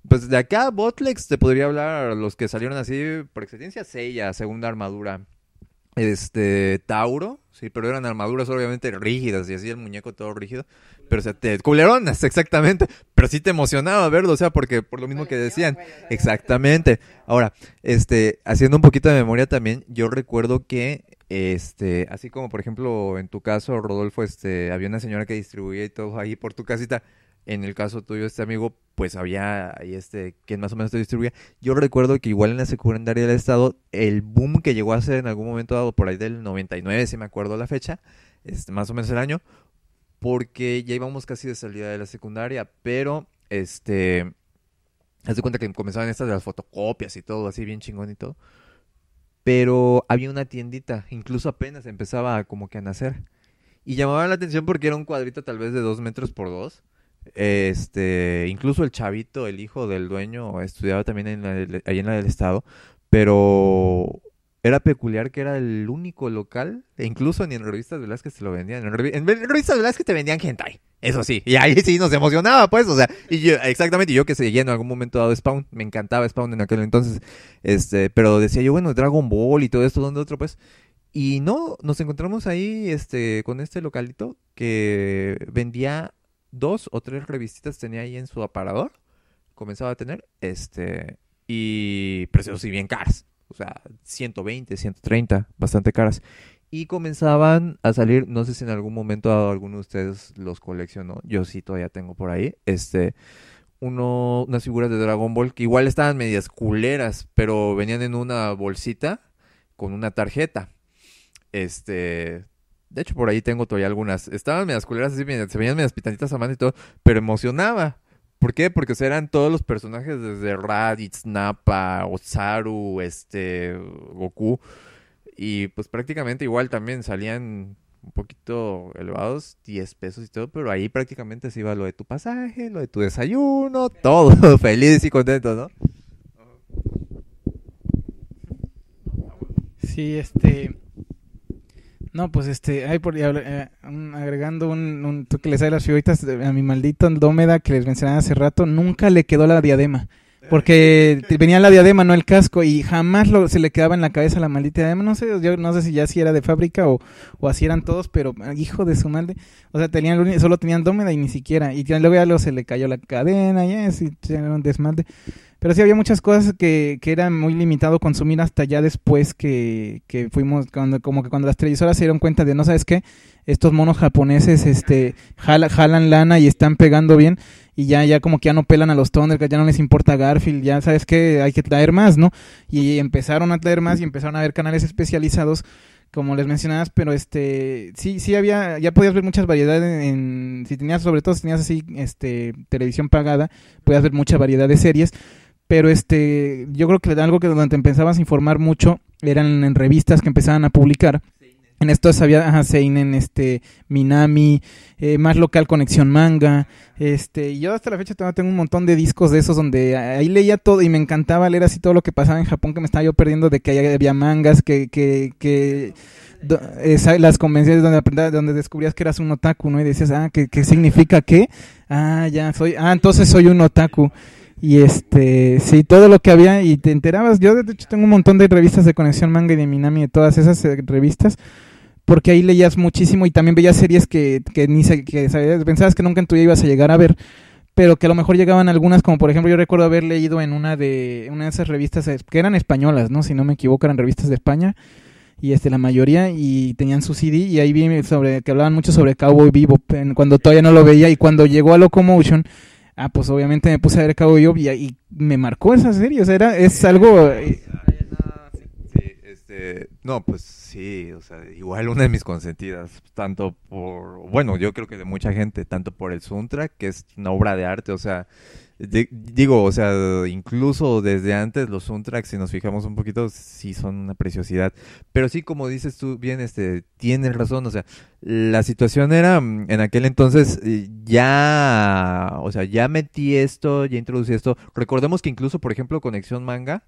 Pues de acá, Botlex, te podría hablar los que salieron así, por excelencia, Seiya, segunda armadura. Tauro, sí, pero eran armaduras obviamente rígidas y así el muñeco todo rígido, pero o sea, culeronas, exactamente, pero sí te emocionaba verlo, o sea, porque por lo mismo que decían, exactamente. Ahora, haciendo un poquito de memoria también, yo recuerdo que, así como por ejemplo en tu caso, Rodolfo, había una señora que distribuía y todo ahí por tu casita. En el caso tuyo, amigo, pues había ahí quien más o menos te distribuía. Yo recuerdo que igual en la secundaria del estado, el boom que llegó a ser en algún momento dado por ahí del 99, si me acuerdo la fecha, más o menos el año, porque ya íbamos casi de salida de la secundaria, pero haz de cuenta que comenzaban estas de las fotocopias y todo, así bien chingón y todo. Pero había una tiendita, incluso apenas empezaba como que a nacer. Y llamaba la atención porque era un cuadrito tal vez de 2 metros por 2. Incluso el chavito, el hijo del dueño, estudiaba también ahí en la del estado, pero era peculiar que era el único local, e incluso ni en revistas Velázquez te lo vendían, en revistas Velázquez te vendían hentai, eso sí, y ahí sí nos emocionaba, pues, o sea, y yo, exactamente, yo que seguía en algún momento dado Spawn, me encantaba Spawn en aquel entonces, pero decía yo, bueno, Dragon Ball y todo esto, ¿dónde otro, pues? Y no, nos encontramos ahí, con este localito que vendía 2 o 3 revistitas tenía ahí en su aparador, comenzaba a tener, y precios sí bien caras, o sea, 120, 130, bastante caras, y comenzaban a salir, no sé si en algún momento alguno de ustedes los coleccionó, yo sí todavía tengo por ahí, unas figuras de Dragon Ball que igual estaban medias culeras, pero venían en una bolsita con una tarjeta, de hecho, por ahí tengo todavía algunas. Estaban medias culeras así, se veían medias pitantitas a mano y todo, pero emocionaba. ¿Por qué? Porque o sea, eran todos los personajes desde Raditz, Nappa, Ozaru, Goku. Y pues prácticamente igual también salían un poquito elevados, 10 pesos y todo, pero ahí prácticamente se iba lo de tu pasaje, lo de tu desayuno, todo feliz y contento, ¿no? Sí, no, pues agregando tú que le sabes las figuritas a mi maldito Andrómeda que les mencionaba hace rato, nunca le quedó la diadema. Porque venía la diadema, no el casco, y jamás se le quedaba en la cabeza la maldita diadema. No sé, yo no sé si ya si era de fábrica o así eran todos, pero hijo de su madre. O sea, solo tenían Andrómeda y ni siquiera. Y luego ya se le cayó la cadena, ya sí, era un desmadre. Pero sí había muchas cosas que era muy limitado consumir hasta ya después que fuimos, como que cuando las televisoras se dieron cuenta de, no sabes qué, estos monos japoneses jalan lana y están pegando bien, y ya como que ya no pelan a los Thundercats, ya no les importa Garfield, ya sabes que hay que traer más, ¿no? Y empezaron a traer más y empezaron a ver canales especializados, como les mencionabas, pero sí había, ya podías ver muchas variedades si tenías, sobre todo si tenías así televisión pagada, podías ver mucha variedad de series. Pero yo creo que algo que donde te empezabas a informar mucho eran en revistas que empezaban a publicar. En estos había Seinen, Minami, más local Conexión Manga, y yo hasta la fecha tengo un montón de discos de esos donde ahí leía todo y me encantaba leer así todo lo que pasaba en Japón, que me estaba yo perdiendo de que ahí había mangas, las convenciones donde descubrías que eras un otaku, ¿no? Y decías, ¿qué significa qué? Entonces soy un otaku. Y sí, todo lo que había, y te enterabas. Yo de hecho tengo un montón de revistas de Conexión Manga y de Minami, de todas esas revistas, porque ahí leías muchísimo y también veías series que sabías, pensabas que nunca en tu vida ibas a llegar a ver, pero que a lo mejor llegaban algunas, como por ejemplo yo recuerdo haber leído en una de esas revistas que eran españolas, ¿no? Si no me equivoco, eran revistas de España, y la mayoría, y tenían su CD, y ahí vi que hablaban mucho sobre Cowboy Bebop, cuando todavía no lo veía, y cuando llegó a Locomotion, pues obviamente me puse a ver Cowboy Bebop y me marcó esa serie, o sea, es algo... No, pues sí, o sea, igual una de mis consentidas, tanto bueno, yo creo que de mucha gente, tanto por el soundtrack, que es una obra de arte, o sea, digo, o sea, incluso desde antes los soundtracks, si nos fijamos un poquito, sí son una preciosidad, pero sí, como dices tú bien, tienes razón, o sea, la situación era, en aquel entonces, o sea, ya metí esto, ya introducí esto, recordemos que incluso, por ejemplo, Conexión Manga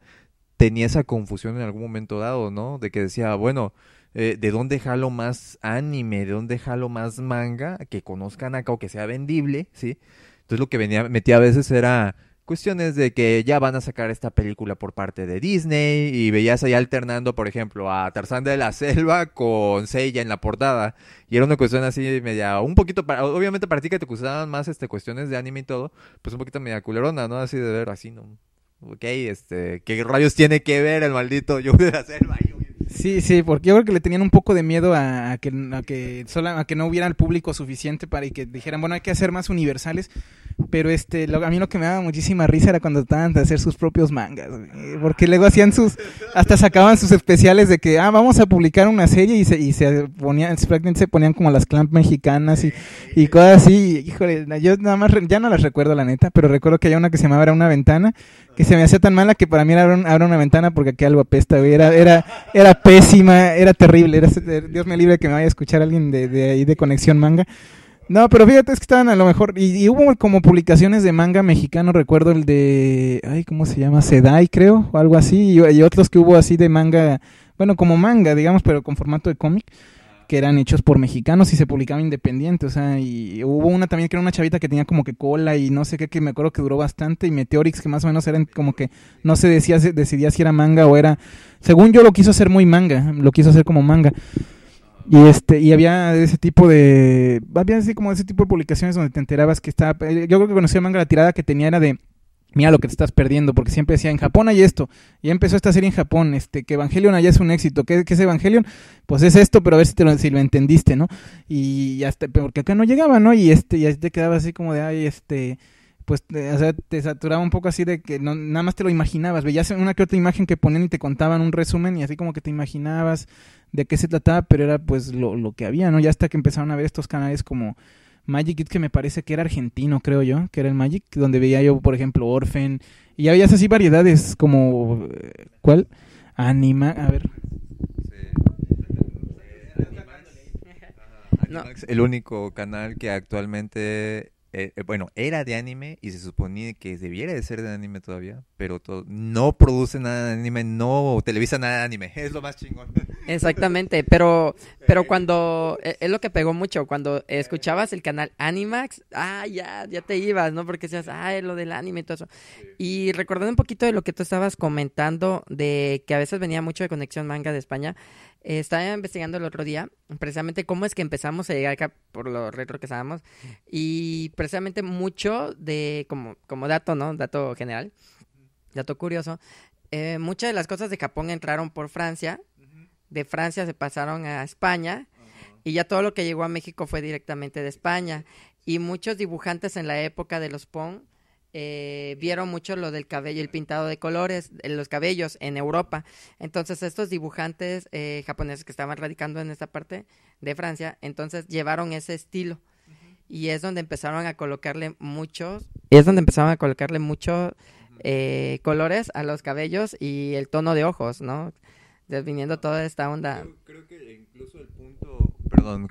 tenía esa confusión en algún momento dado, ¿no? De que decía, bueno, ¿de dónde jalo más anime? ¿De dónde jalo más manga? Que conozcan acá o que sea vendible, ¿sí? Entonces lo que metía a veces era cuestiones de que ya van a sacar esta película por parte de Disney y veías ahí alternando, por ejemplo, a Tarzán de la Selva con Seiya en la portada. Y era una cuestión así media, un poquito, obviamente para ti que te gustaban más cuestiones de anime y todo, pues un poquito media culerona, ¿no? Así de ver, así, ¿no? Ok, ¿qué rayos tiene que ver el maldito yo de la selva? Sí, porque yo creo que le tenían un poco de miedo a que no hubiera el público suficiente para y que dijeran, bueno, hay que hacer más universales. Pero a mí lo que me daba muchísima risa era cuando trataban de hacer sus propios mangas, porque luego hacían hasta sacaban sus especiales de que vamos a publicar una serie y se ponían como las clamp mexicanas y cosas así. Híjole, yo nada más ya no las recuerdo la neta, pero recuerdo que había una que se llamaba Era una ventana, que se me hacía tan mala que para mí era una ventana porque aquí algo apesta, güey. Era pésima, era terrible, Dios me libre que me vaya a escuchar alguien de ahí de Conexión Manga. No, pero fíjate, es que estaban a lo mejor, y hubo como publicaciones de manga mexicano, recuerdo el de, ¿cómo se llama? Sedai, creo, o algo así, y otros que hubo así de manga, bueno, como manga, digamos, pero con formato de cómic, que eran hechos por mexicanos y se publicaba independiente, o sea, y hubo una también que era una chavita que tenía como que cola y no sé qué, que me acuerdo que duró bastante, y Meteorix, que más o menos eran como que no se decidía si era manga o era, según yo lo quiso hacer muy manga, lo quiso hacer como manga. Y había así como ese tipo de publicaciones donde te enterabas que estaba, yo creo que conocía manga, la tirada que tenía era de, mira lo que te estás perdiendo, porque siempre decía, en Japón hay esto, ya empezó esta serie en Japón, que Evangelion allá es un éxito, ¿qué es Evangelion? Pues es esto, pero a ver si lo entendiste, ¿no? Y hasta, porque acá no llegaba, ¿no? Y ya te quedaba así como de, pues, o sea, te saturaba un poco así de que nada más te lo imaginabas, veías una que otra imagen que ponían y te contaban un resumen y así como que te imaginabas de qué se trataba, pero era pues lo que había, ¿no? Ya hasta que empezaron a ver estos canales como Magic Kids, que me parece que era argentino, creo yo, que era el Magic, donde veía yo, por ejemplo, Orphan, y ya veías así variedades como, ¿cuál? Anima, a ver. Animax, el único canal que actualmente, bueno, era de anime y se suponía que debiera de ser de anime todavía, pero no produce nada de anime, no televisa nada de anime, es lo más chingón. Exactamente, pero cuando, es lo que pegó mucho, cuando escuchabas el canal Animax, ya te ibas, ¿no? Porque decías, lo del anime y todo eso. Y recordando un poquito de lo que tú estabas comentando, de que a veces venía mucho de Conexión Manga de España, estaba investigando el otro día, precisamente cómo es que empezamos a llegar acá por lo retro que estábamos, y precisamente mucho de, como dato, ¿no? Dato general, dato curioso, muchas de las cosas de Japón entraron por Francia, de Francia se pasaron a España, y ya todo lo que llegó a México fue directamente de España. Y muchos dibujantes en la época de los Pon vieron mucho lo del cabello, el pintado de colores, los cabellos en Europa. Entonces estos dibujantes japoneses que estaban radicando en esta parte de Francia, entonces llevaron ese estilo. Y es donde empezaron a colocarle muchos colores a los cabellos y el tono de ojos, ¿no? Viniendo toda esta onda.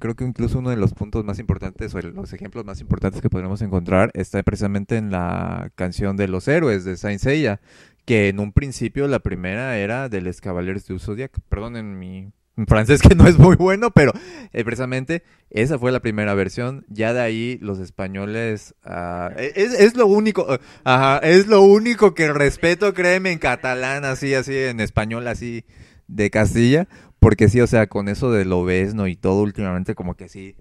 Creo que incluso uno de los puntos más importantes o los ejemplos más importantes que podemos encontrar está precisamente en la canción de los héroes de Saint Seiya, que en un principio la primera era de Les Cavaliers du Zodiac. Perdonen mi francés que no es muy bueno, pero precisamente esa fue la primera versión. Ya de ahí los españoles es lo único, es lo único que respeto, créeme, en catalán, así en español, así de Castilla, porque sí, o sea, con eso de Lobezno y todo últimamente como que sí.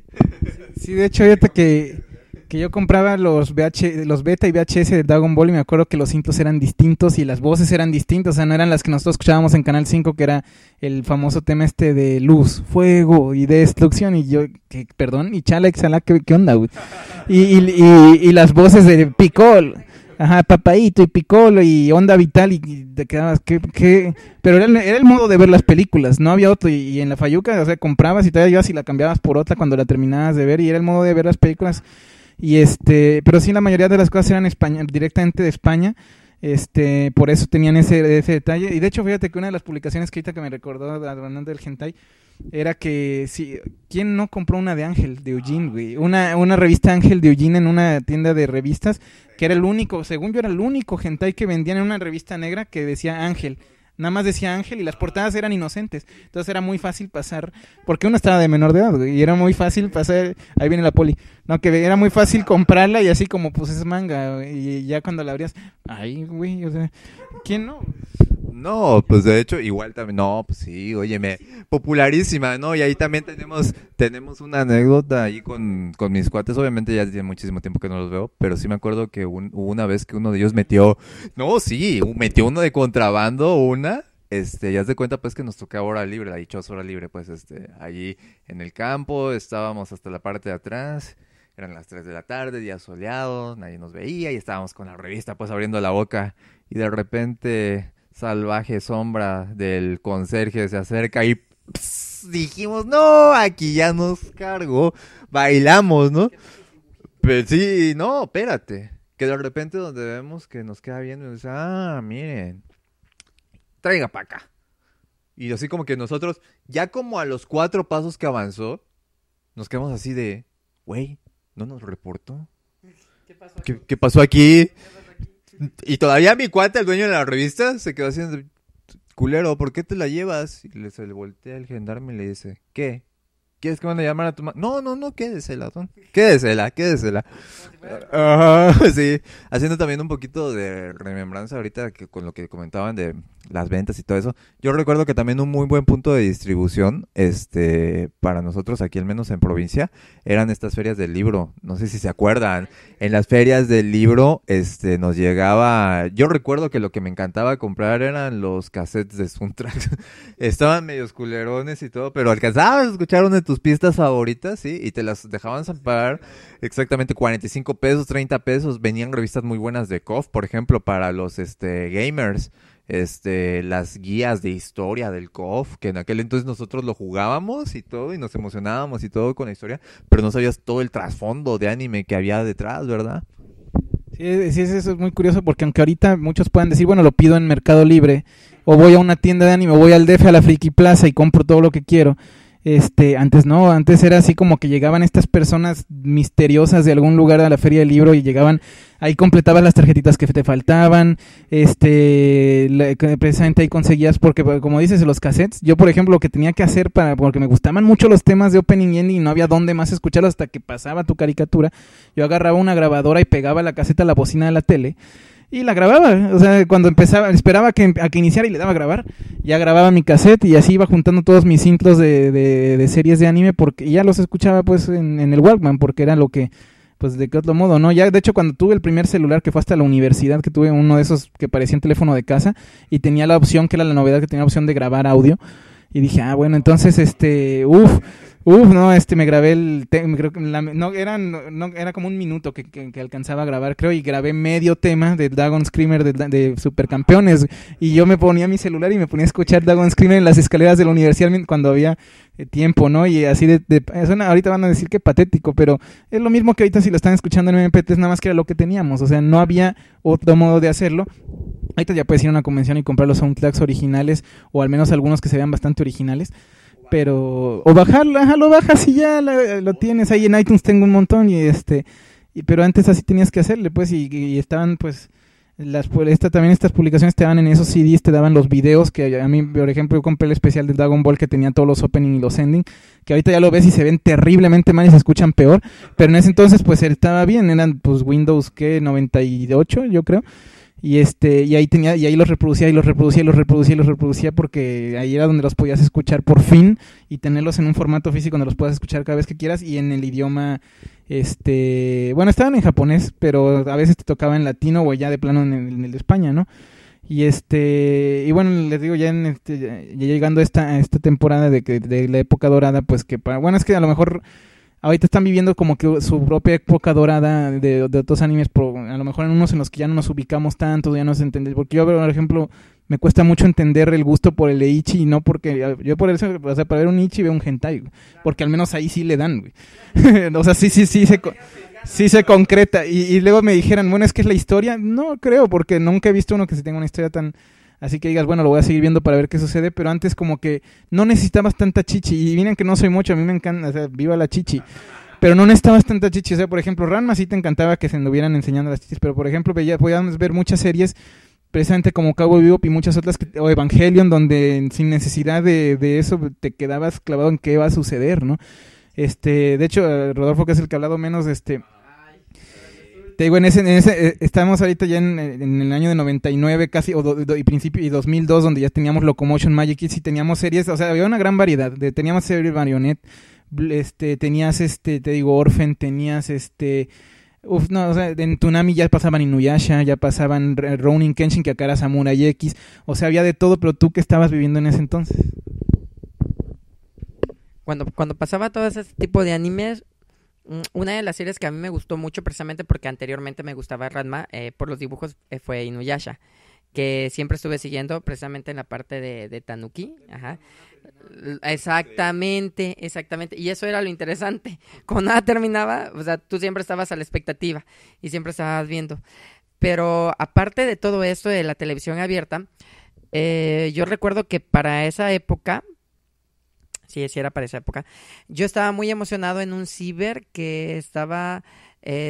Sí, de hecho, ahorita que yo compraba los beta y VHS de Dragon Ball y me acuerdo que los cintos eran distintos y las voces eran distintas, o sea, no eran las que nosotros escuchábamos en Canal 5, que era el famoso tema de luz, fuego y destrucción, y yo, perdón, y chala, exhala, ¿qué onda, güey? Y las voces de Piccolo. Ajá, Papaito y Piccolo y Onda Vital y te quedabas, pero era el modo de ver las películas, no había otro, y en la Fayuca, o sea, comprabas y te la llevas y la cambiabas por otra cuando la terminabas de ver, y era el modo de ver las películas, y pero sí, la mayoría de las cosas eran directamente de España, por eso tenían ese detalle, y de hecho, fíjate que una de las publicaciones que ahorita que me recordó hablando del hentai, era que sí, ¿quién no compró una de Ángel, de Eugene, güey? Una revista Ángel de Eugene en una tienda de revistas, que era el único, según yo era el único hentai que vendían en una revista negra que decía Ángel. Nada más decía Ángel y las portadas eran inocentes. Entonces era muy fácil pasar, porque uno estaba de menor de edad, güey, y era muy fácil pasar, ahí viene la poli, no, que era muy fácil comprarla y así como pues es manga, güey, y ya cuando la abrías, ay, güey, o sea, ¿quién no? No, pues de hecho, igual también, no, pues sí, óyeme, popularísima, ¿no? Y ahí también tenemos una anécdota ahí con mis cuates, obviamente ya tiene muchísimo tiempo que no los veo, pero sí me acuerdo que hubo una vez que uno de ellos metió uno de contrabando, ya se cuenta pues que nos tocaba hora libre, la dichosa hora libre, pues allí en el campo, estábamos hasta la parte de atrás, eran las 3 de la tarde, día soleado, nadie nos veía y estábamos con la revista pues abriendo la boca y de repente salvaje sombra del conserje se acerca y dijimos, no, aquí ya nos cargó, bailamos, ¿no? Pero sí, no, espérate, que de repente donde vemos que nos queda viendo y nos dice, miren, traiga para acá. Y así como que nosotros, ya como a los 4 pasos que avanzó, nos quedamos así de, güey, ¿no nos reportó? ¿Qué pasó aquí? Y todavía mi cuate, el dueño de la revista, se quedó haciendo, culero, ¿por qué te la llevas? Y se le voltea el gendarme y le dice, ¿qué? ¿Quieres que van a llamar a tu madre? No, quédesela, don. Quédesela. Sí, haciendo también un poquito de remembranza ahorita con lo que comentaban de las ventas y todo eso. Yo recuerdo que también un muy buen punto de distribución, para nosotros aquí al menos en provincia, eran estas ferias del libro. No sé si se acuerdan. En las ferias del libro, nos llegaba. Yo recuerdo que lo que me encantaba comprar eran los cassettes de Soundtrack. Estaban medios culerones y todo, pero alcanzabas a escuchar una de tus pistas favoritas, ¿sí? Y te las dejaban zampar exactamente 45 pesos, 30 pesos. Venían revistas muy buenas de KOF, por ejemplo, para los gamers. Las guías de historia del KOF, que en aquel entonces nosotros lo jugábamos y todo, y nos emocionábamos y todo con la historia, pero no sabías todo el trasfondo de anime que había detrás, ¿verdad? Sí, eso es muy curioso, porque aunque ahorita muchos puedan decir, bueno, lo pido en Mercado Libre, o voy a una tienda de anime, o voy al DF, a la Friki Plaza y compro todo lo que quiero. Antes no, antes era así como que llegaban estas personas misteriosas de algún lugar a la feria del libro y llegaban, ahí completabas las tarjetitas que te faltaban, precisamente ahí conseguías, porque como dices, los cassettes, yo por ejemplo lo que tenía que hacer porque me gustaban mucho los temas de opening y ending y no había dónde más escucharlos hasta que pasaba tu caricatura, yo agarraba una grabadora y pegaba la caseta a la bocina de la tele, y la grababa, o sea, cuando empezaba, esperaba a que iniciara y le daba a grabar, ya grababa mi cassette y así iba juntando todos mis intros de series de anime, porque ya los escuchaba pues en el Walkman, porque era lo que pues de qué otro modo, ¿no? Ya de hecho cuando tuve el primer celular que fue hasta la universidad, que tuve uno de esos que parecía un teléfono de casa y tenía la opción, que era la novedad, que tenía la opción de grabar audio, y dije, bueno, entonces no, me grabé creo que era como un minuto que alcanzaba a grabar, creo, y grabé medio tema de Dragon Screamer de Supercampeones, y yo me ponía mi celular y me ponía a escuchar Dragon Screamer en las escaleras de la universidad cuando había tiempo, ¿no? Y así ahorita van a decir que patético, pero es lo mismo que ahorita si lo están escuchando en MP3, nada más que era lo que teníamos, o sea, no había otro modo de hacerlo. Ahorita ya puedes ir a una convención y comprar los soundtracks originales, o al menos algunos que se vean bastante originales, pero o bajarlo, lo bajas y ya lo tienes ahí en iTunes. Tengo un montón pero antes así tenías que hacerle, pues, y estaban, pues, también estas publicaciones te daban en esos CDs, te daban los videos, que a mí, por ejemplo, yo compré el especial de Dragon Ball que tenía todos los opening y los ending, que ahorita ya lo ves y se ven terriblemente mal y se escuchan peor, pero en ese entonces pues estaba bien, eran pues Windows 98, yo creo. Y ahí los reproducía porque ahí era donde los podías escuchar por fin y tenerlos en un formato físico donde los puedas escuchar cada vez que quieras y en el idioma bueno, estaban en japonés, pero a veces te tocaba en latino o ya de plano en el de España, ¿no? Y bueno, les digo, ya ya llegando a esta temporada de la época dorada, pues bueno, es que a lo mejor ahorita están viviendo como que su propia época dorada de otros animes, a lo mejor en unos en los que ya no nos ubicamos tanto, ya no se entiende, porque yo, por ejemplo, me cuesta mucho entender el gusto por el Eichi, y no porque, yo por eso, o sea, para ver un Eichi veo un hentai, porque al menos ahí sí le dan, güey. O sea, sí se concreta, y luego me dijeran, bueno, es que es la historia, no creo, porque nunca he visto uno que se tenga una historia tan... Así que digas, bueno, lo voy a seguir viendo para ver qué sucede, pero antes como que no necesitabas tanta chichi, y miren que no soy mucho, a mí me encanta, o sea, viva la chichi, pero no necesitabas tanta chichi, o sea, por ejemplo, Ranma sí te encantaba que se anduvieran enseñando las chichis, pero por ejemplo, podíamos ver muchas series, precisamente como Cowboy Bebop y muchas otras, o Evangelion, donde sin necesidad de eso te quedabas clavado en qué va a suceder, ¿no? De hecho, Rodolfo, que es el que ha hablado menos, te digo, estamos ahorita ya en el año de 99 casi, y principio, y 2002, donde ya teníamos Locomotion Magic Kids y teníamos series, o sea, había una gran variedad, teníamos series Marionette, tenías, te digo, Orphan, tenías, no, o sea, en Toonami ya pasaban Inuyasha, ya pasaban Ronin Kenshin, que acá era Samurai X, o sea, había de todo, pero tú, ¿qué estabas viviendo en ese entonces? Cuando pasaba todo ese tipo de animes, una de las series que a mí me gustó mucho, precisamente porque anteriormente me gustaba Ranma, por los dibujos, fue Inuyasha, que siempre estuve siguiendo precisamente en la parte de Tanuki. Ajá. Exactamente. Y eso era lo interesante. Cuando nada terminaba, o sea, tú siempre estabas a la expectativa y siempre estabas viendo. Pero aparte de todo esto de la televisión abierta, yo recuerdo que para esa época... Sí, era para esa época. Yo estaba muy emocionado en un ciber que estaba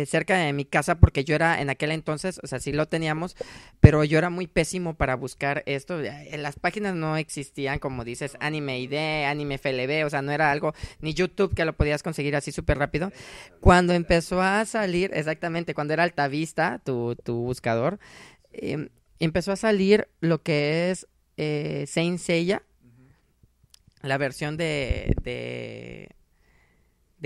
cerca de mi casa, porque yo era en aquel entonces, o sea, sí lo teníamos, pero yo era muy pésimo para buscar esto. En las páginas no existían, como dices, Anime ID, Anime FLB, o sea, no era algo, ni YouTube, que lo podías conseguir así súper rápido. Cuando empezó a salir, exactamente, cuando era Altavista, tu buscador, empezó a salir lo que es Saint Seiya, la versión de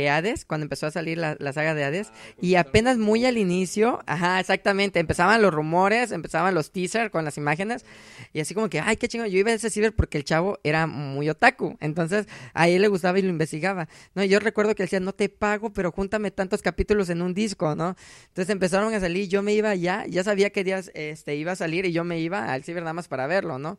Hades, cuando empezó a salir la saga de Hades, y apenas muy al inicio, ajá, exactamente, empezaban los rumores, empezaban los teasers con las imágenes, y así como que, ay, qué chingo, yo iba a ese ciber porque el chavo era muy otaku, entonces a él le gustaba y lo investigaba, ¿no? Yo recuerdo que él decía, no te pago, pero júntame tantos capítulos en un disco, ¿no? Entonces empezaron a salir, yo me iba ya sabía qué días iba a salir, y yo me iba al ciber nada más para verlo, ¿no?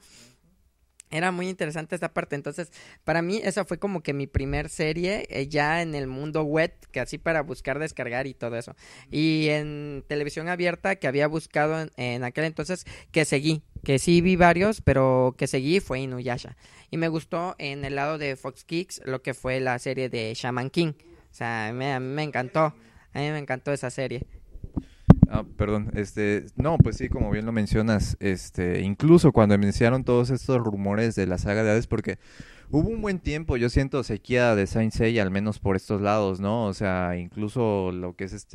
Era muy interesante esta parte. Entonces, para mí esa fue como que mi primer serie ya en el mundo web, que así para buscar, descargar y todo eso. Y en televisión abierta, que había buscado en aquel entonces, que sí vi varios, pero que seguí, fue Inuyasha. Y me gustó en el lado de Fox Kids lo que fue la serie de Shaman King. O sea, a mí me encantó. A mí me encantó esa serie. Perdón, no, pues sí, como bien lo mencionas, incluso cuando iniciaron todos estos rumores de la saga de Hades, porque Hubo un buen tiempo, yo siento sequía de Saint Seiya, al menos por estos lados, ¿no? O sea, incluso lo que es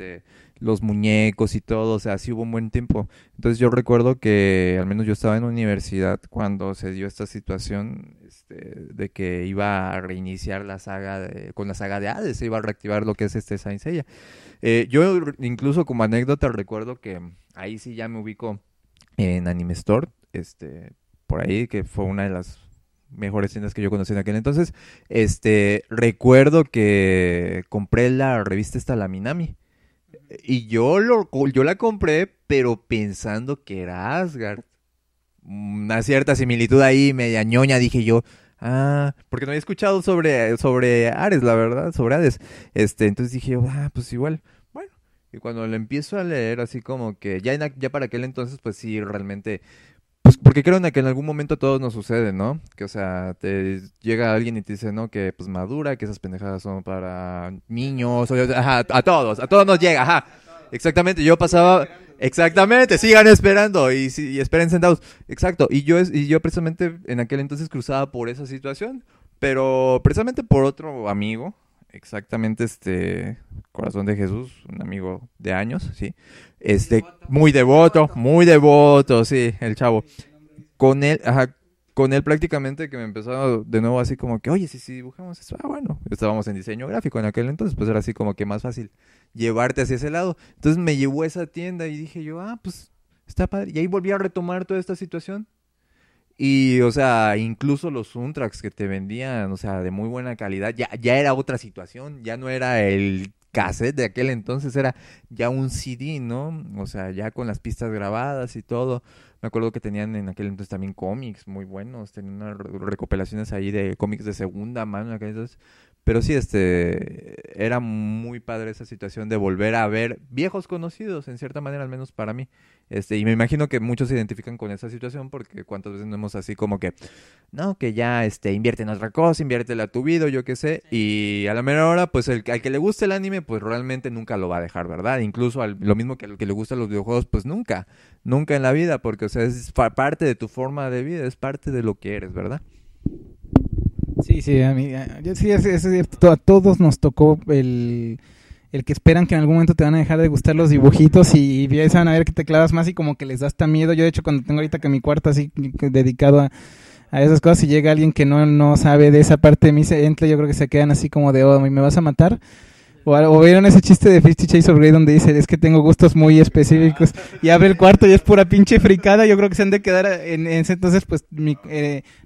los muñecos y todo, o sea, sí hubo un buen tiempo. Entonces yo recuerdo que al menos yo estaba en universidad cuando se dio esta situación, de que iba a reiniciar la saga con la saga de Hades, se iba a reactivar lo que es Saint Seiya. Yo incluso como anécdota recuerdo que ahí sí ya me ubico en Anime Store, por ahí, que fue una de las mejores tiendas que yo conocí en aquel entonces. Recuerdo que compré la revista la Minami. Y yo la compré, pero pensando que era Asgard. Una cierta similitud ahí, media ñoña, dije yo. Ah, porque no había escuchado sobre Ares, la verdad, sobre Hades. Entonces dije yo, pues igual. Bueno, y cuando lo empiezo a leer, así como que ya para aquel entonces, pues sí, realmente. Pues porque creo que en algún momento a todos nos sucede, ¿no? Que, o sea, te llega alguien y te dice, ¿no? Que pues madura, que esas pendejadas son para niños, ajá, a todos nos llega, ajá. Exactamente, yo pasaba, exactamente, sigan esperando y esperen sentados. Exacto, y yo precisamente en aquel entonces cruzaba por esa situación, pero precisamente por otro amigo, exactamente Corazón de Jesús, un amigo de años, sí. Muy devoto, sí, el chavo. Con él, ajá, con él prácticamente que me empezó de nuevo así como que, oye, si dibujamos eso, bueno, estábamos en diseño gráfico en aquel entonces, pues era así como que más fácil llevarte hacia ese lado. Entonces me llevó a esa tienda y dije yo, pues está padre. Y ahí volví a retomar toda esta situación. Y, o sea, incluso los soundtracks que te vendían, o sea, de muy buena calidad, ya era otra situación, ya no era el cassette de aquel entonces, era ya un CD, ¿no? O sea, ya con las pistas grabadas y todo. Me acuerdo que tenían en aquel entonces también cómics muy buenos, tenían unas recopilaciones ahí de cómics de segunda mano en aquel entonces. Pero sí, era muy padre esa situación de volver a ver viejos conocidos, en cierta manera, al menos para mí. Y me imagino que muchos se identifican con esa situación porque cuántas veces no hemos así como que, no, que ya, invierte en otra cosa, inviértela a tu vida, yo qué sé, y a la mera hora, pues al que le guste el anime, pues realmente nunca lo va a dejar, ¿verdad? Incluso lo mismo que al que le gustan los videojuegos, pues nunca en la vida, porque, o sea, es parte de tu forma de vida, es parte de lo que eres, ¿verdad? Sí, sí, es cierto, a todos nos tocó el que esperan que en algún momento te van a dejar de gustar los dibujitos y empiezan a ver que te clavas más y como que les da hasta miedo. Yo de hecho cuando tengo ahorita que mi cuarto así dedicado a esas cosas, y llega alguien que no sabe de esa parte de mí, se entra, yo creo que se quedan así como de, oh, ¿me vas a matar? O vieron ese chiste de 50 Shades of Grey donde dice, es que tengo gustos muy específicos, y abre el cuarto y es pura pinche fricada. Yo creo que se han de quedar en ese entonces, pues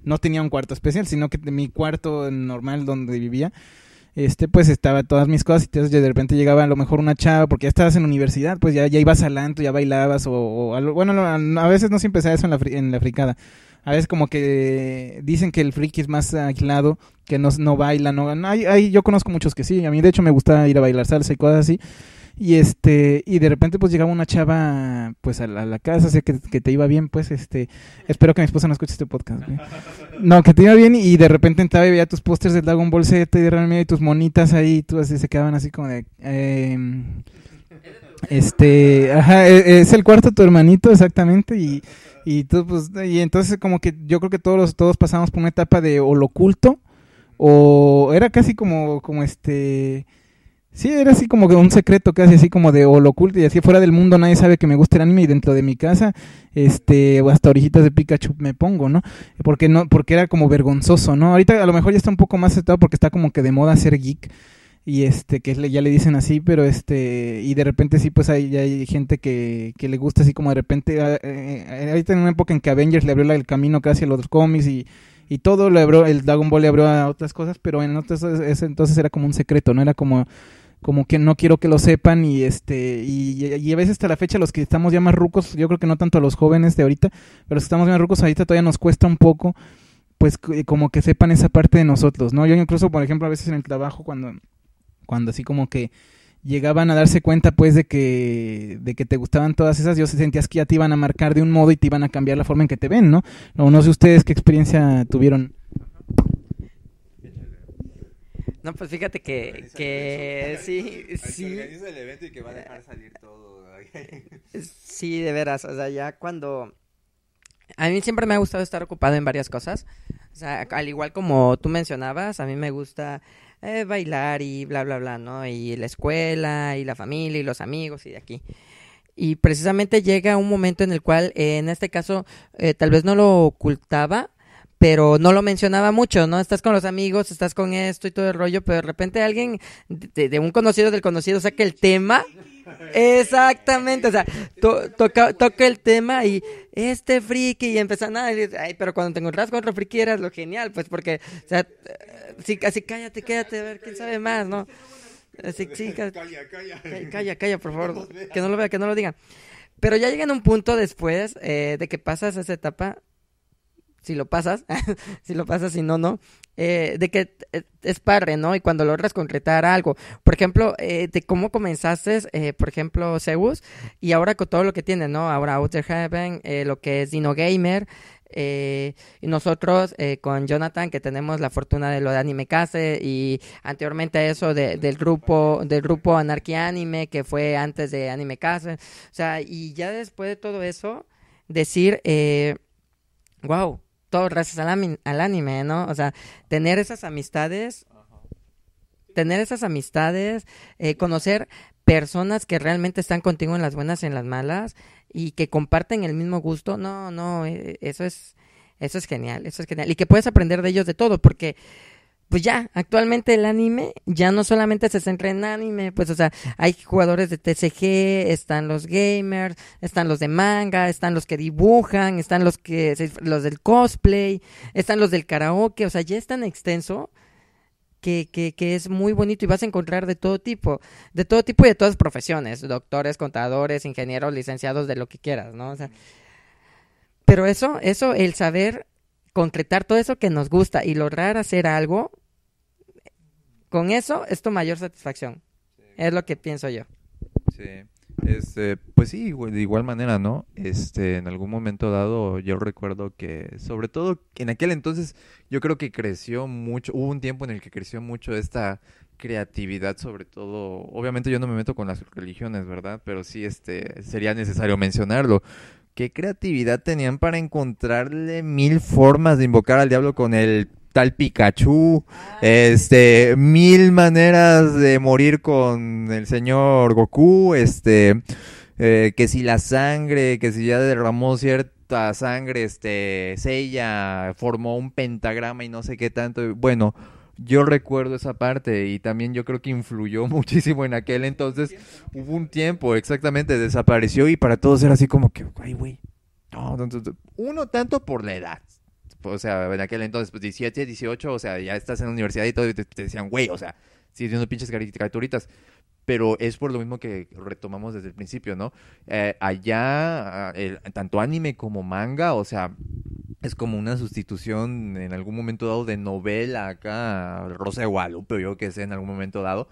no tenía un cuarto especial, sino que mi cuarto normal donde vivía, pues estaba todas mis cosas, y entonces de repente llegaba a lo mejor una chava, porque ya estabas en universidad, pues ya ibas al antro, ya bailabas, bueno, a veces no siempre se hace eso en la fricada. A veces como que dicen que el friki es más aislado, que no baila, yo conozco muchos que sí. A mí de hecho me gusta ir a bailar salsa y cosas así. Y y de repente pues llegaba una chava pues a la casa, sé que te iba bien, pues espero que mi esposa no escuche este podcast, ¿sí? No, que te iba bien, y de repente entraba y veía tus pósters del Dragon Ball Z y de Real Madrid y tus monitas ahí, y tú así se quedaban así como de ajá, es el cuarto de tu hermanito, exactamente. Y tú, pues, y entonces como que yo creo que todos pasamos por una etapa de o lo oculto, o era casi como sí, era así como que un secreto, casi así como de o lo oculto, y así fuera del mundo nadie sabe que me gusta el anime, y dentro de mi casa, o hasta orejitas de Pikachu me pongo, ¿no? Porque era como vergonzoso, ¿no? Ahorita a lo mejor ya está un poco más aceptado porque está como que de moda ser geek, y ya le dicen así, pero y de repente sí, pues ya hay gente que le gusta así como de repente, ahorita en una época en que Avengers le abrió el camino casi a los cómics, y todo el Dragon Ball le abrió a otras cosas, pero en otras entonces era como un secreto, ¿no? Era como que no quiero que lo sepan, y y a veces hasta la fecha los que estamos ya más rucos, yo creo que no tanto a los jóvenes de ahorita, pero los que estamos más rucos ahorita todavía nos cuesta un poco, pues como que sepan esa parte de nosotros, ¿no? Yo incluso, por ejemplo, a veces en el trabajo cuando así como que llegaban a darse cuenta pues de que te gustaban todas esas, yo sentías que ya te iban a marcar de un modo y te iban a cambiar la forma en que te ven, ¿no? No sé ustedes qué experiencia tuvieron. No, pues fíjate que sí. Se organiza el evento y que va a dejar salir todo. Sí, de veras, o sea, ya cuando... A mí siempre me ha gustado estar ocupado en varias cosas. O sea, al igual como tú mencionabas, a mí me gusta bailar y bla, bla, bla, ¿no? Y la escuela, y la familia, y los amigos, y de aquí. Y precisamente llega un momento en el cual, en este caso, tal vez no lo ocultaba, pero no lo mencionaba mucho, ¿no? Estás con los amigos, estás con esto y todo el rollo, pero de repente alguien de un conocido del conocido saca el tema. Exactamente, o sea, toca el tema y este friki y empiezan a decir, ay, pero cuando te encontrás con otro friki eras lo genial, pues porque, o sea, sí, casi cállate, a ver quién sabe más, ¿no? Así, sí, calla, por favor, que no lo vea, que no lo digan. Pero ya llega en un punto después de que pasas esa etapa, si lo pasas, si no, no, de que es padre, ¿no? Y cuando logras concretar algo, por ejemplo, de cómo comenzaste, por ejemplo, Zeus, y ahora con todo lo que tiene, ¿no? Ahora Outer Heaven, lo que es Dino Gamer, y nosotros con Jonathan, que tenemos la fortuna de lo de Anime Case, y anteriormente a eso del grupo Anarquía Anime, que fue antes de Anime Case, o sea, y ya después de todo eso, decir, wow, todo gracias al anime, ¿no? O sea, tener esas amistades, conocer personas que realmente están contigo en las buenas y en las malas y que comparten el mismo gusto, no, eso es genial, y que puedes aprender de ellos de todo, porque pues ya, actualmente el anime ya no solamente se centra en anime, pues o sea, hay jugadores de TCG, están los gamers, están los de manga, están los que dibujan, están los del cosplay, están los del karaoke, o sea, ya es tan extenso que es muy bonito y vas a encontrar de todo tipo y de todas profesiones, doctores, contadores, ingenieros, licenciados, de lo que quieras, ¿no? O sea, pero eso, el saber concretar todo eso que nos gusta y lograr hacer algo, con eso es tu mayor satisfacción. Sí. Es lo que pienso yo. Sí, pues sí, de igual manera, ¿no? En algún momento dado yo recuerdo que, sobre todo en aquel entonces, yo creo que creció mucho, hubo un tiempo en el que creció mucho esta creatividad, sobre todo, obviamente yo no me meto con las religiones, ¿verdad? Pero sí, sería necesario mencionarlo. ¿Qué creatividad tenían para encontrarle 1000 formas de invocar al diablo con el tal Pikachu? 1000 maneras de morir con el señor Goku, que si la sangre, que si ya derramó cierta sangre, Seiya formó un pentagrama y no sé qué tanto. Bueno, yo recuerdo esa parte y también yo creo que influyó muchísimo en aquel entonces. Hubo un tiempo, exactamente, desapareció y para todos era así como que, ay, güey, no, uno tanto por la edad. O sea, en aquel entonces, pues 17, 18, o sea, ya estás en la universidad y todo, y te decían, güey, o sea, sigues viendo pinches caricaturitas. Pero es por lo mismo que retomamos desde el principio, ¿no? Allá, tanto anime como manga, o sea, es como una sustitución en algún momento dado de novela acá, Rosa de Guadalupe, o yo que sé, en algún momento dado,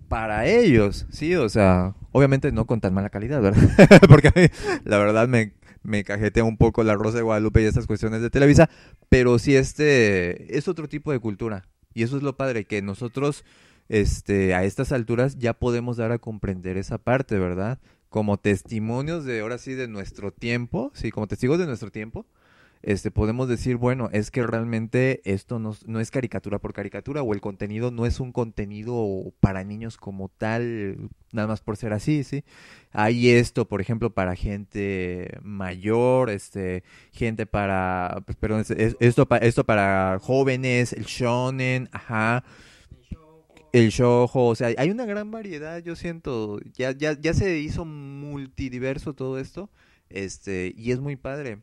para ellos, sí, o sea, obviamente no con tan mala calidad, ¿verdad? Porque a mí, la verdad, me cajetea un poco la Rosa de Guadalupe y estas cuestiones de Televisa, pero sí es otro tipo de cultura, y eso es lo padre, que nosotros a estas alturas ya podemos dar a comprender esa parte, ¿verdad? Como testimonios de, ahora sí, de nuestro tiempo, sí, como testigos de nuestro tiempo, podemos decir, bueno, es que realmente esto no es caricatura por caricatura, o el contenido no es un contenido para niños como tal, nada más por ser así, ¿sí? Hay esto, por ejemplo, para gente mayor, gente para, pues, perdón, esto para jóvenes, el shonen, ajá, el shoujo, o sea, hay una gran variedad, yo siento, ya se hizo multidiverso todo esto, y es muy padre,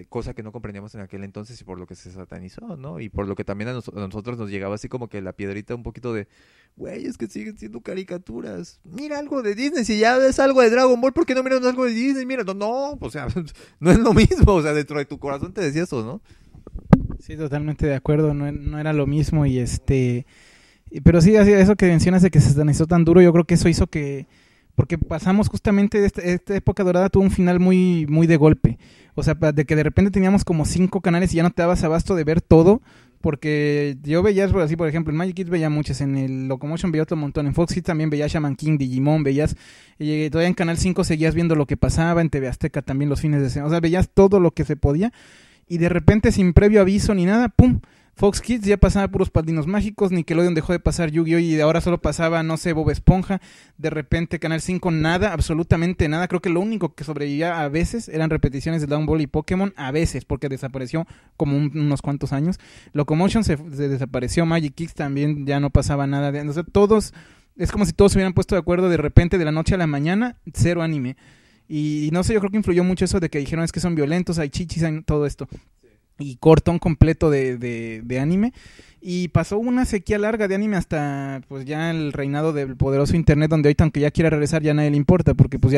cosa que no comprendíamos en aquel entonces y por lo que se satanizó, ¿no? Y por lo que también a nosotros nos llegaba así como que la piedrita un poquito de, güey, es que siguen siendo caricaturas, mira algo de Disney, si ya ves algo de Dragon Ball, ¿por qué no miras algo de Disney? Mira, no, o sea, no es lo mismo, o sea, dentro de tu corazón te decía eso, ¿no? Sí, totalmente de acuerdo, no era lo mismo y pero sí, eso que mencionas de que se satanizó tan duro, yo creo que eso hizo que, porque pasamos justamente de esta época dorada, tuvo un final muy, muy de golpe, o sea, de que de repente teníamos como 5 canales y ya no te dabas abasto de ver todo, porque yo veía así, por ejemplo, en Magic Kids veía muchas, en el Locomotion veía otro montón, en Fox Kids también veía Shaman King, Digimon, veías, todavía en Canal 5 seguías viendo lo que pasaba, en TV Azteca también los fines de semana, o sea, veías todo lo que se podía. y de repente sin previo aviso ni nada, ¡pum! Fox Kids ya pasaba puros Padrinos Mágicos, Nickelodeon dejó de pasar Yu-Gi-Oh! Y ahora solo pasaba, no sé, Bob Esponja. De repente Canal 5 nada, absolutamente nada. Creo que lo único que sobrevivía a veces eran repeticiones de Dragon Ball y Pokémon, a veces, porque desapareció como unos cuantos años. Locomotion se desapareció, Magic Kids también ya no pasaba nada. O sea, todos, es como si todos se hubieran puesto de acuerdo de repente, de la noche a la mañana, cero anime. Y no sé, yo creo que influyó mucho eso de que dijeron es que son violentos, hay chichis, hay todo esto. Y cortón completo de anime. Y pasó una sequía larga de anime hasta pues ya el reinado del poderoso internet, donde ahorita aunque ya quiera regresar ya a nadie le importa, porque pues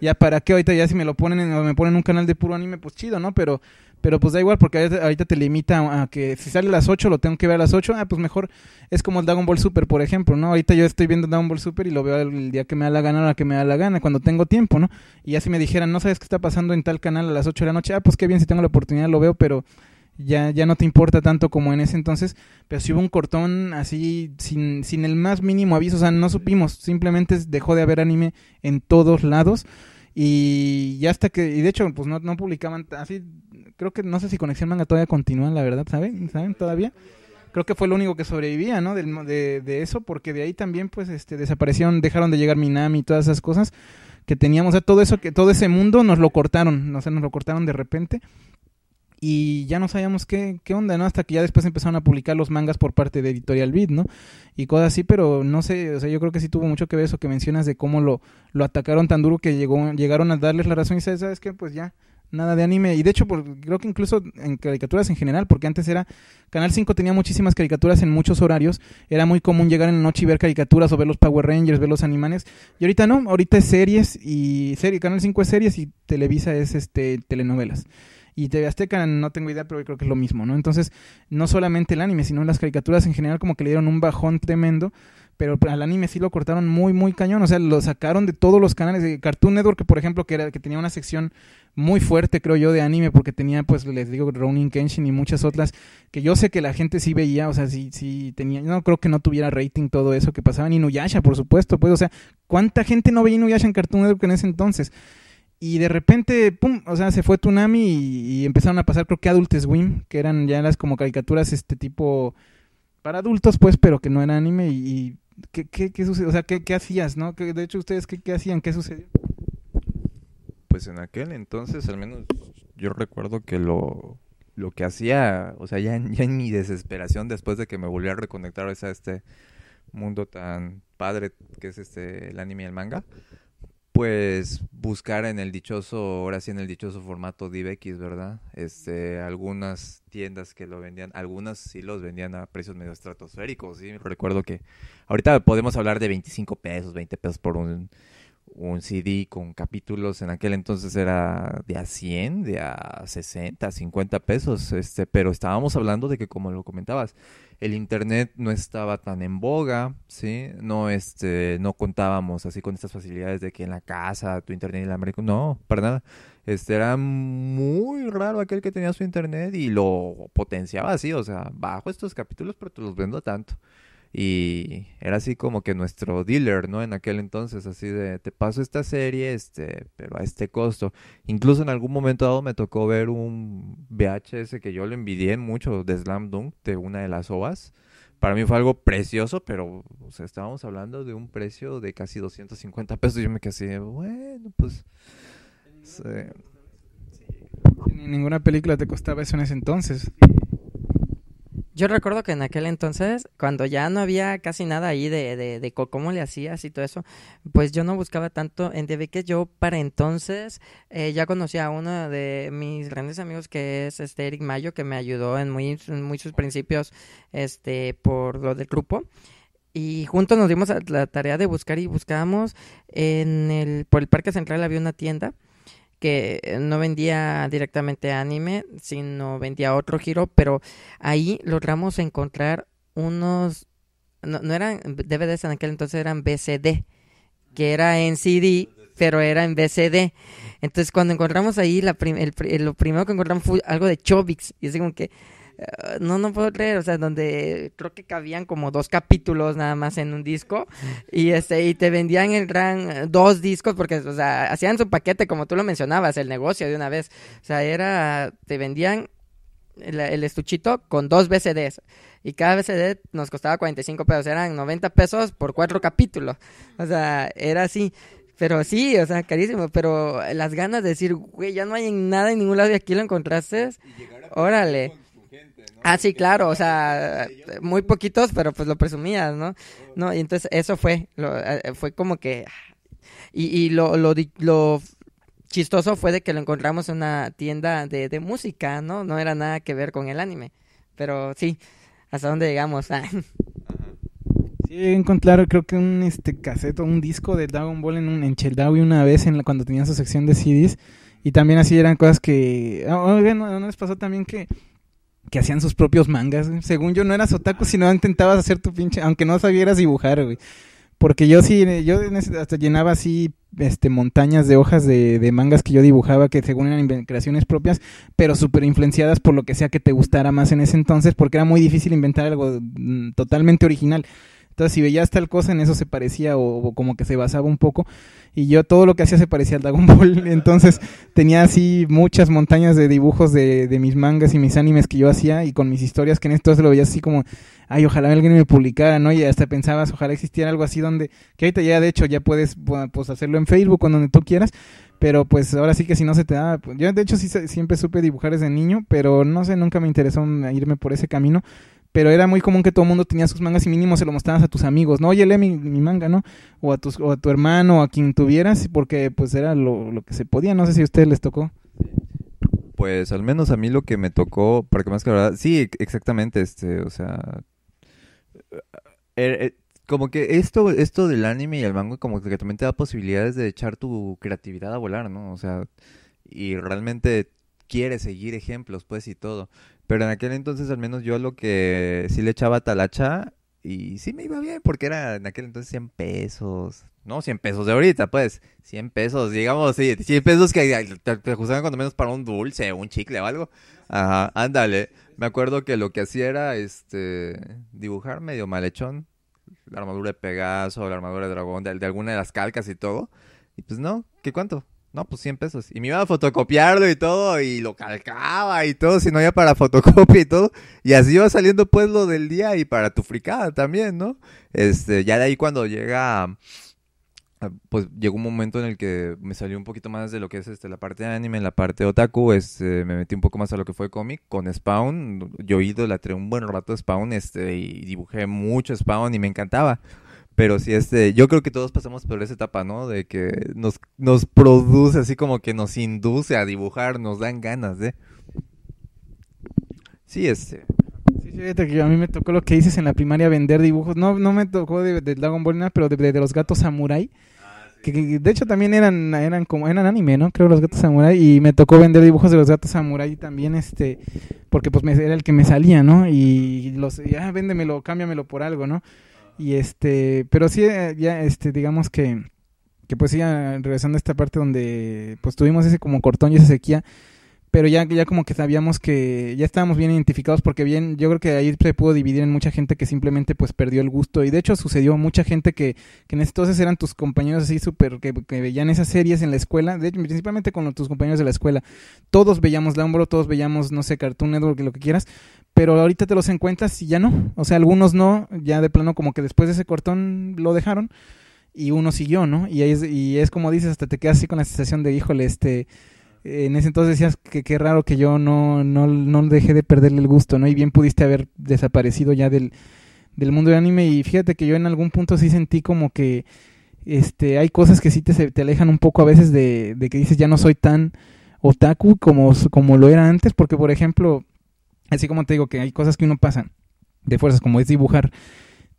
ya para qué ahorita, ya si me lo ponen me ponen un canal de puro anime, pues chido, ¿no? Pero pues da igual, porque ahorita te limita a que si sale a las 8 lo tengo que ver a las 8, pues mejor es como el Dragon Ball Super, por ejemplo, ¿no? Ahorita yo estoy viendo Dragon Ball Super y lo veo el día que me da la gana, a la que me da la gana, cuando tengo tiempo, ¿no? Y ya si me dijeran, no sabes qué está pasando en tal canal a las 8 de la noche, pues qué bien, si tengo la oportunidad lo veo, pero ya no te importa tanto como en ese entonces. Pero si hubo un cortón así sin el más mínimo aviso, o sea, no supimos, simplemente dejó de haber anime en todos lados. Y ya hasta que, y de hecho pues no publicaban así, creo que no sé si Conexión Manga todavía continúa, la verdad, ¿saben todavía? Creo que fue lo único que sobrevivía, ¿no? De eso, porque de ahí también pues desaparecieron, dejaron de llegar Minami y todas esas cosas que teníamos, o sea, todo ese mundo nos lo cortaron, o sea, nos lo cortaron de repente. Y ya no sabíamos qué onda, ¿no? Hasta que ya después empezaron a publicar los mangas por parte de Editorial Beat, ¿no? Y cosas así, pero no sé, o sea, yo creo que sí tuvo mucho que ver eso que mencionas de cómo lo atacaron tan duro que llegaron a darles la razón y ¿sabes qué? Pues ya, nada de anime. Y de hecho, creo que incluso en caricaturas en general, porque antes Canal 5 tenía muchísimas caricaturas en muchos horarios, era muy común llegar en la noche y ver caricaturas o ver los Power Rangers, ver los Animanes, y ahorita no, ahorita es series Canal 5 es series y Televisa es telenovelas. Y TV Azteca no tengo idea, pero creo que es lo mismo, ¿no? Entonces, no solamente el anime, sino las caricaturas en general como que le dieron un bajón tremendo, pero al anime sí lo cortaron muy, muy cañón. O sea, lo sacaron de todos los canales. De Cartoon Network, por ejemplo, que tenía una sección muy fuerte, creo yo, de anime, porque tenía, pues, les digo, Rurouni Kenshin y muchas otras, que yo sé que la gente sí veía, o sea, sí tenía, no creo que no tuviera rating todo eso que pasaba. Ni Inuyasha, por supuesto, pues, o sea, ¿cuánta gente no veía Inuyasha en Cartoon Network en ese entonces? Y de repente, pum, o sea, se fue Toonami y empezaron a pasar, creo que Adult Swim, que eran ya las como caricaturas tipo para adultos, pues, pero que no eran anime. Y ¿qué sucedió? O sea, ¿qué hacías, no? De hecho, ¿ustedes qué hacían? ¿Qué sucedió? Pues en aquel entonces, al menos yo recuerdo que lo que hacía, o sea, ya en mi desesperación después de que me volví a reconectar a este mundo tan padre que es el anime y el manga, pues buscar en el dichoso, ahora sí en el dichoso formato DivX, ¿verdad? Algunas tiendas que lo vendían, algunas sí los vendían a precios medio estratosféricos, ¿sí? Recuerdo que ahorita podemos hablar de 25 pesos, 20 pesos por un CD con capítulos. En aquel entonces era de a 100, de a 60, 50 pesos, pero estábamos hablando de que, como lo comentabas, el internet no estaba tan en boga, ¿sí? No contábamos así con estas facilidades de que en la casa tu internet y la América, no, para nada. Era muy raro aquel que tenía su internet y lo potenciaba así, o sea, bajo estos capítulos, pero te los vendo tanto. Y era así como que nuestro dealer, ¿no? En aquel entonces, así de, te paso esta serie, pero a este costo. Incluso en algún momento dado me tocó ver un VHS que yo le envidié mucho de Slam Dunk, de una de las OVAs. Para mí fue algo precioso, pero, o sea, estábamos hablando de un precio de casi 250 pesos. Y yo me quedé así, bueno, pues... Sí. Ninguna película te costaba eso en ese entonces. Yo recuerdo que en aquel entonces, cuando ya no había casi nada ahí de cómo le hacías y todo eso, pues yo no buscaba tanto en DivX. Yo para entonces ya conocía a uno de mis grandes amigos que es Eric Mayo, que me ayudó en muchos principios por lo del grupo. Y juntos nos dimos a la tarea de buscar y buscábamos por el Parque Central había una tienda que no vendía directamente anime, sino vendía otro giro, pero ahí logramos encontrar unos, no eran DVDs en aquel entonces, eran VCD, que era en CD, pero era en VCD. Entonces cuando encontramos ahí, lo primero que encontramos fue algo de Chobix, y así como que, no puedo creer, o sea, donde creo que cabían como 2 capítulos nada más en un disco, y y te vendían el gran 2 discos, porque, o sea, hacían su paquete como tú lo mencionabas, el negocio de una vez, o sea, te vendían el estuchito con 2 VCDs. Y cada VCD nos costaba 45 pesos. Eran 90 pesos por 4 capítulos. O sea, era así. Pero sí, o sea, carísimo. Pero las ganas de decir, güey, ya no hay nada en ningún lado y aquí lo encontraste. Órale. Ah, sí, claro, o sea, muy poquitos, pero pues lo presumías, ¿no? No, y entonces eso fue como que... Y lo chistoso fue de que lo encontramos en una tienda de música, ¿no? No era nada que ver con el anime. Pero sí, hasta dónde llegamos. Sí, encontraron creo que un cassette o un disco de Dragon Ball en Chedraui una vez cuando tenían su sección de CDs. Y también así eran cosas que... ¿No les pasó también que hacían sus propios mangas, güey? Según yo no eras otaku, sino intentabas hacer tu pinche, aunque no sabieras dibujar, güey. Porque yo hasta llenaba así montañas de hojas de mangas que yo dibujaba, que según eran creaciones propias, pero súper influenciadas por lo que sea que te gustara más en ese entonces, porque era muy difícil inventar algo totalmente original. Entonces, si veías tal cosa, en eso se parecía o como que se basaba un poco. Y yo todo lo que hacía se parecía al Dragon Ball. Entonces, tenía así muchas montañas de dibujos de mis mangas y mis animes que yo hacía y con mis historias, que en esto lo veías así como, ay, ojalá alguien me publicara, ¿no? Y hasta pensabas, ojalá existiera algo así donde, que ahorita ya de hecho ya puedes pues hacerlo en Facebook o donde tú quieras. Pero pues ahora sí que si no se te da... Pues, yo de hecho sí siempre supe dibujar desde niño, pero no sé, nunca me interesó irme por ese camino. Pero era muy común que todo el mundo tenía sus mangas y mínimo se lo mostrabas a tus amigos, ¿no? Oye, lee mi manga, ¿no? O a tu hermano o a quien tuvieras, porque pues era lo que se podía. No sé si a ustedes les tocó. Pues al menos a mí lo que me tocó, para que más que la verdad, sí, exactamente, o sea, como que esto del anime y el manga como que también te da posibilidades de echar tu creatividad a volar, ¿no? O sea, y realmente quieres seguir ejemplos, pues, y todo. Pero en aquel entonces, al menos yo lo que sí le echaba talacha y sí me iba bien, porque era en aquel entonces 100 pesos. No 100 pesos de ahorita, pues. 100 pesos, digamos, sí. 100 pesos que te ajustaban cuando menos para un dulce, un chicle o algo. Ajá, ándale. Me acuerdo que lo que hacía era, dibujar medio malhechón. La armadura de Pegaso, la armadura de dragón, de alguna de las calcas y todo. Y pues no, ¿qué cuánto? No, pues 100 pesos. Y me iba a fotocopiarlo y todo, y lo calcaba y todo, si no había para fotocopia y todo. Y así iba saliendo pues lo del día y para tu fricada también, ¿no? Ya de ahí cuando pues llegó un momento en el que me salió un poquito más de lo que es la parte de anime, en la parte otaku, me metí un poco más a lo que fue cómic con Spawn. Yo idolatré un buen rato Spawn, y dibujé mucho Spawn y me encantaba. Pero sí, yo creo que todos pasamos por esa etapa, ¿no? De que nos produce, así como que nos induce a dibujar, nos dan ganas de... Sí, Sí, fíjate que a mí me tocó lo que dices en la primaria, vender dibujos. No me tocó de Dragon Ball nada, pero de los gatos samurai. Que de hecho también eran anime, ¿no? Creo los gatos samurai. Y me tocó vender dibujos de los gatos samurai también, porque pues era el que me salía, ¿no? Y véndemelo, cámbiamelo por algo, ¿no? Y pero sí, ya, digamos que pues sí, regresando a esta parte donde pues tuvimos ese como cortón y esa sequía, pero ya como que sabíamos que ya estábamos bien identificados, porque bien, yo creo que ahí se pudo dividir en mucha gente que simplemente pues perdió el gusto, y de hecho sucedió mucha gente que en ese entonces eran tus compañeros así súper, que veían esas series en la escuela, de hecho principalmente con tus compañeros de la escuela, todos veíamos Dragon, todos veíamos, no sé, Cartoon Network, lo que quieras, pero ahorita te los encuentras y ya no, o sea, algunos no, ya de plano como que después de ese cortón lo dejaron, y uno siguió, ¿no? Y es como dices, hasta te quedas así con la sensación de, híjole, en ese entonces decías que qué raro que yo no dejé de perderle el gusto, ¿no? Y bien pudiste haber desaparecido ya del mundo del anime. Y fíjate que yo en algún punto sí sentí como que hay cosas que sí te alejan un poco a veces de que dices, ya no soy tan otaku como lo era antes, porque por ejemplo, así como te digo que hay cosas que uno pasa de fuerzas, como es dibujar.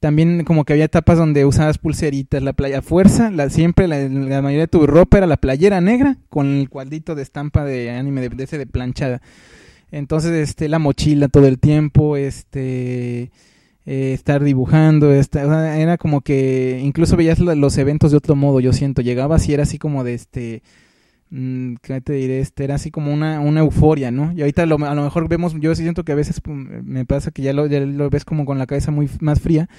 También como que había etapas donde usabas pulseritas, la playa fuerza, siempre la mayoría de tu ropa era la playera negra con el cuadrito de estampa de anime de planchada. Entonces, la mochila todo el tiempo, estar dibujando, o sea, era como que incluso veías los eventos de otro modo, yo siento, llegabas y era así como de ¿qué te diré? Era así como una euforia, ¿no? Y ahorita a lo mejor vemos, yo sí siento que a veces me pasa que ya lo ves como con la cabeza muy más fría,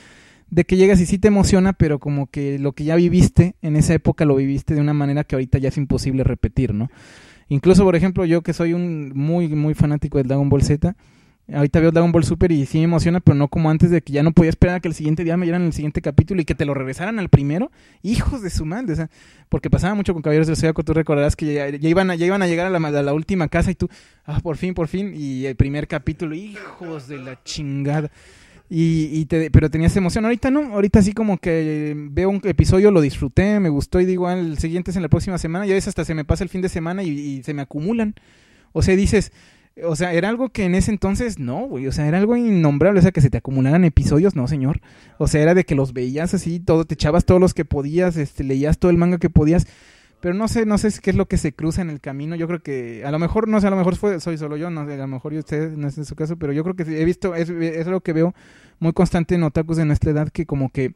de que llegas y sí te emociona, pero como que lo que ya viviste en esa época lo viviste de una manera que ahorita ya es imposible repetir, ¿no? Incluso, por ejemplo, yo que soy un muy fanático del Dragon Ball Z, ahorita veo Dragon Ball Super y sí me emociona, pero no como antes de que ya no podía esperar a que el siguiente día me dieran el siguiente capítulo y que te lo regresaran al primero. Hijos de su madre, o sea, porque pasaba mucho con Caballeros del Zodiaco, tú recordarás que ya iban a llegar a la última casa y tú, por fin, y el primer capítulo, hijos de la chingada. Pero tenías emoción. Ahorita no, ahorita sí como que veo un episodio, lo disfruté, me gustó y digo, el siguiente es en la próxima semana y a veces hasta se me pasa el fin de semana y se me acumulan. O sea, dices, o sea, era algo que en ese entonces no, güey, o sea, era algo innombrable, o sea, que se te acumularan episodios, no, señor. O sea, era de que los veías así, todo, te echabas todos los que podías, leías todo el manga que podías. Pero no sé qué es lo que se cruza en el camino. Yo creo que, a lo mejor, no sé, a lo mejor soy solo yo, no sé, a lo mejor usted no es en su caso, pero yo creo que he visto, es lo que veo muy constante en otakus de nuestra edad, que como que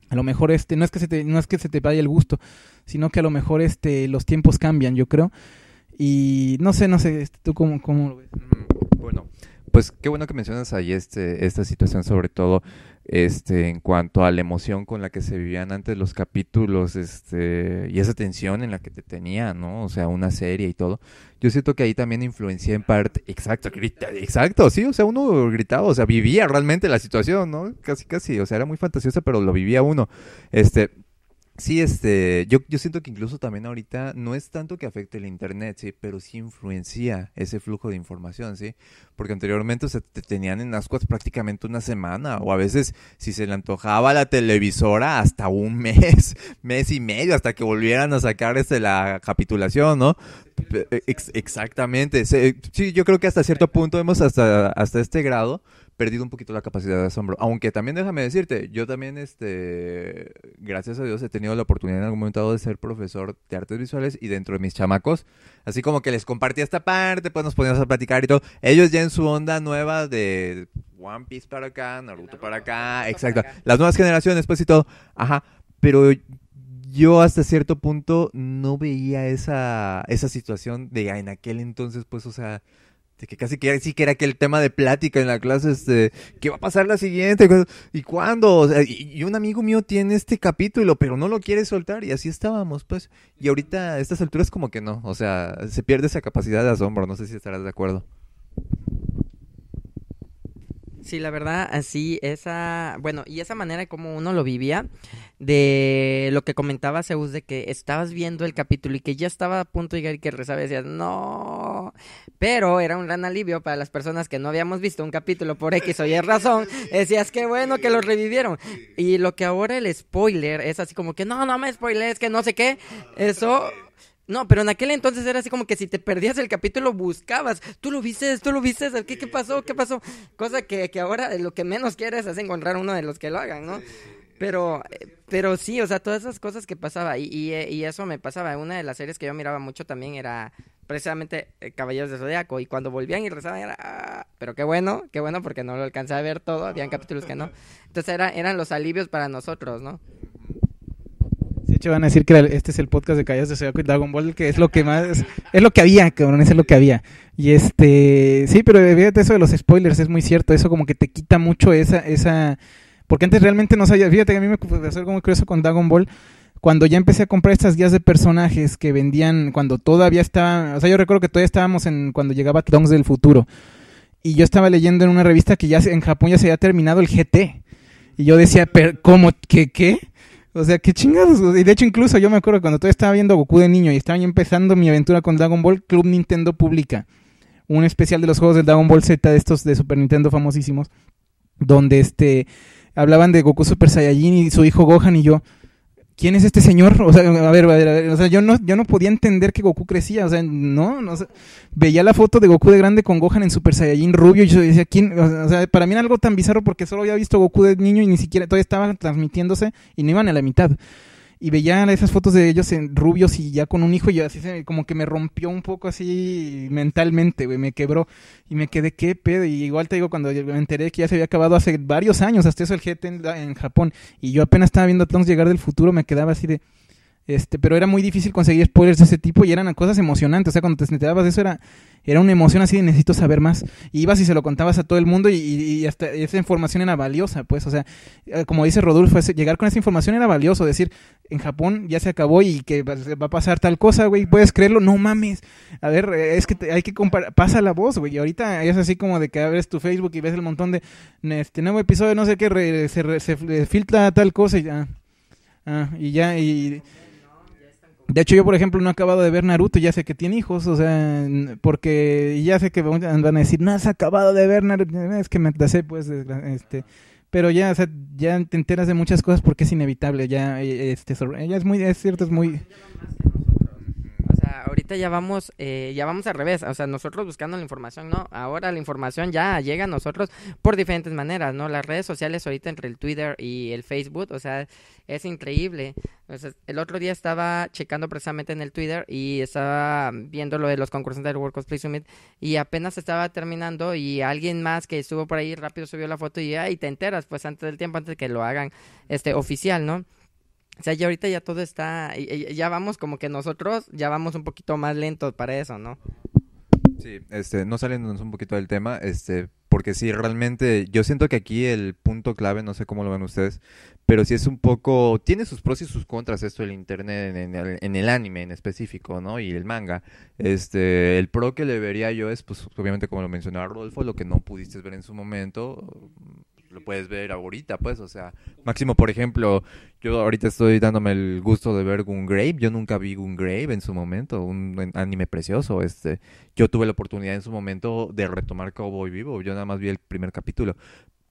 a lo mejor no es que se te vaya el gusto, sino que a lo mejor los tiempos cambian, yo creo. Y no sé, ¿tú cómo lo ves? Bueno, pues qué bueno que mencionas ahí esta situación, sobre todo en cuanto a la emoción con la que se vivían antes los capítulos, y esa tensión en la que te tenía, ¿no? O sea, una serie y todo. Yo siento que ahí también influencia en parte, exacto, sí, o sea, uno gritaba, o sea, vivía realmente la situación, ¿no? Casi, o sea, era muy fantasiosa, pero lo vivía uno. Sí, yo siento que incluso también ahorita no es tanto que afecte el internet, sí, pero sí influencia ese flujo de información, sí, porque anteriormente, o sea, te tenían en ascuas prácticamente una semana, o a veces, si se le antojaba a la televisora, hasta un mes y medio, hasta que volvieran a sacar la capitulación, ¿no? Exactamente, sí, yo creo que hasta cierto punto hemos hasta este grado perdido un poquito la capacidad de asombro, aunque también déjame decirte, yo también, gracias a Dios he tenido la oportunidad en algún momento dado de ser profesor de artes visuales y dentro de mis chamacos, así como que les compartía esta parte, pues nos poníamos a platicar y todo, ellos ya en su onda nueva de One Piece para acá, Naruto para acá, exacto, las nuevas generaciones pues y todo, ajá, pero yo hasta cierto punto no veía esa situación de en aquel entonces, pues, o sea, de que casi que sí que era aquel tema de plática en la clase, ¿qué va a pasar la siguiente? ¿Y cuándo? O sea, y un amigo mío tiene este capítulo, pero no lo quiere soltar, y así estábamos, pues. Y ahorita a estas alturas como que no, o sea, se pierde esa capacidad de asombro, no sé si estarás de acuerdo. Sí, la verdad, así, y esa manera como uno lo vivía, de lo que comentaba Zeus, de que estabas viendo el capítulo y que ya estaba a punto de llegar y que rezaba y decías, no, pero era un gran alivio para las personas que no habíamos visto un capítulo por X o Y razón, decías, qué bueno que lo revivieron, y lo que ahora el spoiler es así como que, no me spoilees, que no sé qué, eso... No, pero en aquel entonces era así como que si te perdías el capítulo buscabas, tú lo viste, ¿qué pasó? Cosa que ahora lo que menos quieres es encontrar uno de los que lo hagan, ¿no? Pero sí, o sea, todas esas cosas que pasaba y eso me pasaba. Una de las series que yo miraba mucho también era precisamente Caballeros del Zodiaco, y cuando volvían y rezaban era, pero qué bueno, porque no lo alcancé a ver todo, habían capítulos que no. Entonces eran los alivios para nosotros, ¿no? De hecho, van a decir que este es el podcast de Caballeros del Zodiaco y Dragon Ball, que es lo que más, es lo que había, cabrón, es lo que había. Y sí, pero fíjate, eso de los spoilers es muy cierto, eso como que te quita mucho esa, porque antes realmente no sabía, fíjate que a mí me pasó algo muy curioso con Dragon Ball, cuando ya empecé a comprar estas guías de personajes que vendían, cuando todavía estaba, o sea, yo recuerdo que todavía estábamos cuando llegaba Trunks del futuro, y yo estaba leyendo en una revista que ya en Japón ya se había terminado el GT, y yo decía, pero, ¿cómo? ¿Qué? O sea, qué chingados. Y de hecho, incluso yo me acuerdo cuando todavía estaba viendo Goku de niño y estaba ya empezando mi aventura con Dragon Ball, Club Nintendo publica un especial de los juegos de Dragon Ball Z, de estos de Super Nintendo famosísimos, donde hablaban de Goku Super Saiyajin y su hijo Gohan, y yo, ¿quién es este señor? O sea, a ver, o sea, yo no podía entender que Goku crecía, o sea, no, o sea, veía la foto de Goku de grande con Gohan en Super Saiyajin rubio y yo decía, ¿quién? O sea, para mí era algo tan bizarro porque solo había visto Goku de niño y ni siquiera, todavía estaban transmitiéndose y no iban a la mitad. Y veía esas fotos de ellos en rubios y ya con un hijo y yo así como que me rompió un poco así mentalmente, güey, me quebró y me quedé, ¿qué pedo? Y igual te digo, cuando me enteré que ya se había acabado hace varios años, hasta eso el GT en Japón, y yo apenas estaba viendo a Trunks llegar del futuro, me quedaba así de, Pero era muy difícil conseguir spoilers de ese tipo y eran cosas emocionantes. O sea, cuando te enterabas de eso era una emoción así de necesito saber más. Y ibas y se lo contabas a todo el mundo y hasta esa información era valiosa, pues. O sea, como dice Rodolfo, llegar con esa información era valioso. Decir, en Japón ya se acabó y que va a pasar tal cosa, güey. ¿Puedes creerlo? No mames. A ver, es que hay que comparar. Pasa la voz, güey. Y ahorita es así como de que abres tu Facebook y ves el montón de nuevo episodio, no sé qué, se filtra tal cosa y ya. Y ya, y... De hecho, yo, por ejemplo, no he acabado de ver Naruto, ya sé que tiene hijos, o sea, porque ya sé que van a decir, no has acabado de ver Naruto, es que me atrasé, pues, pero ya, o sea, ya te enteras de muchas cosas porque es inevitable, ya, ya es cierto, es muy... O sea, ahorita ya vamos al revés, o sea, nosotros buscando la información, ¿no? Ahora la información ya llega a nosotros por diferentes maneras, ¿no? Las redes sociales ahorita entre el Twitter y el Facebook, o sea, es increíble. O sea, el otro día estaba checando precisamente en el Twitter y estaba viendo lo de los concursantes del World Cosplay Summit y apenas estaba terminando y alguien más que estuvo por ahí rápido subió la foto y te enteras, pues antes del tiempo, antes de que lo hagan oficial, ¿no? O sea, ya ahorita ya todo está, ya vamos como que nosotros ya vamos un poquito más lentos para eso, ¿no? Sí, no saliéndonos un poquito del tema, porque sí, realmente, yo siento que aquí el punto clave, no sé cómo lo ven ustedes, pero sí es un poco, tiene sus pros y sus contras esto del internet en el anime en específico, ¿no? Y el manga. El pro que le vería yo es, pues, obviamente como lo mencionaba Rodolfo, lo que no pudiste ver en su momento, lo puedes ver ahorita, pues, o sea, máximo, por ejemplo, yo ahorita estoy dándome el gusto de ver Gungrave, yo nunca vi Gungrave en su momento, un anime precioso, yo tuve la oportunidad en su momento de retomar Cowboy Vivo, yo nada más vi el primer capítulo.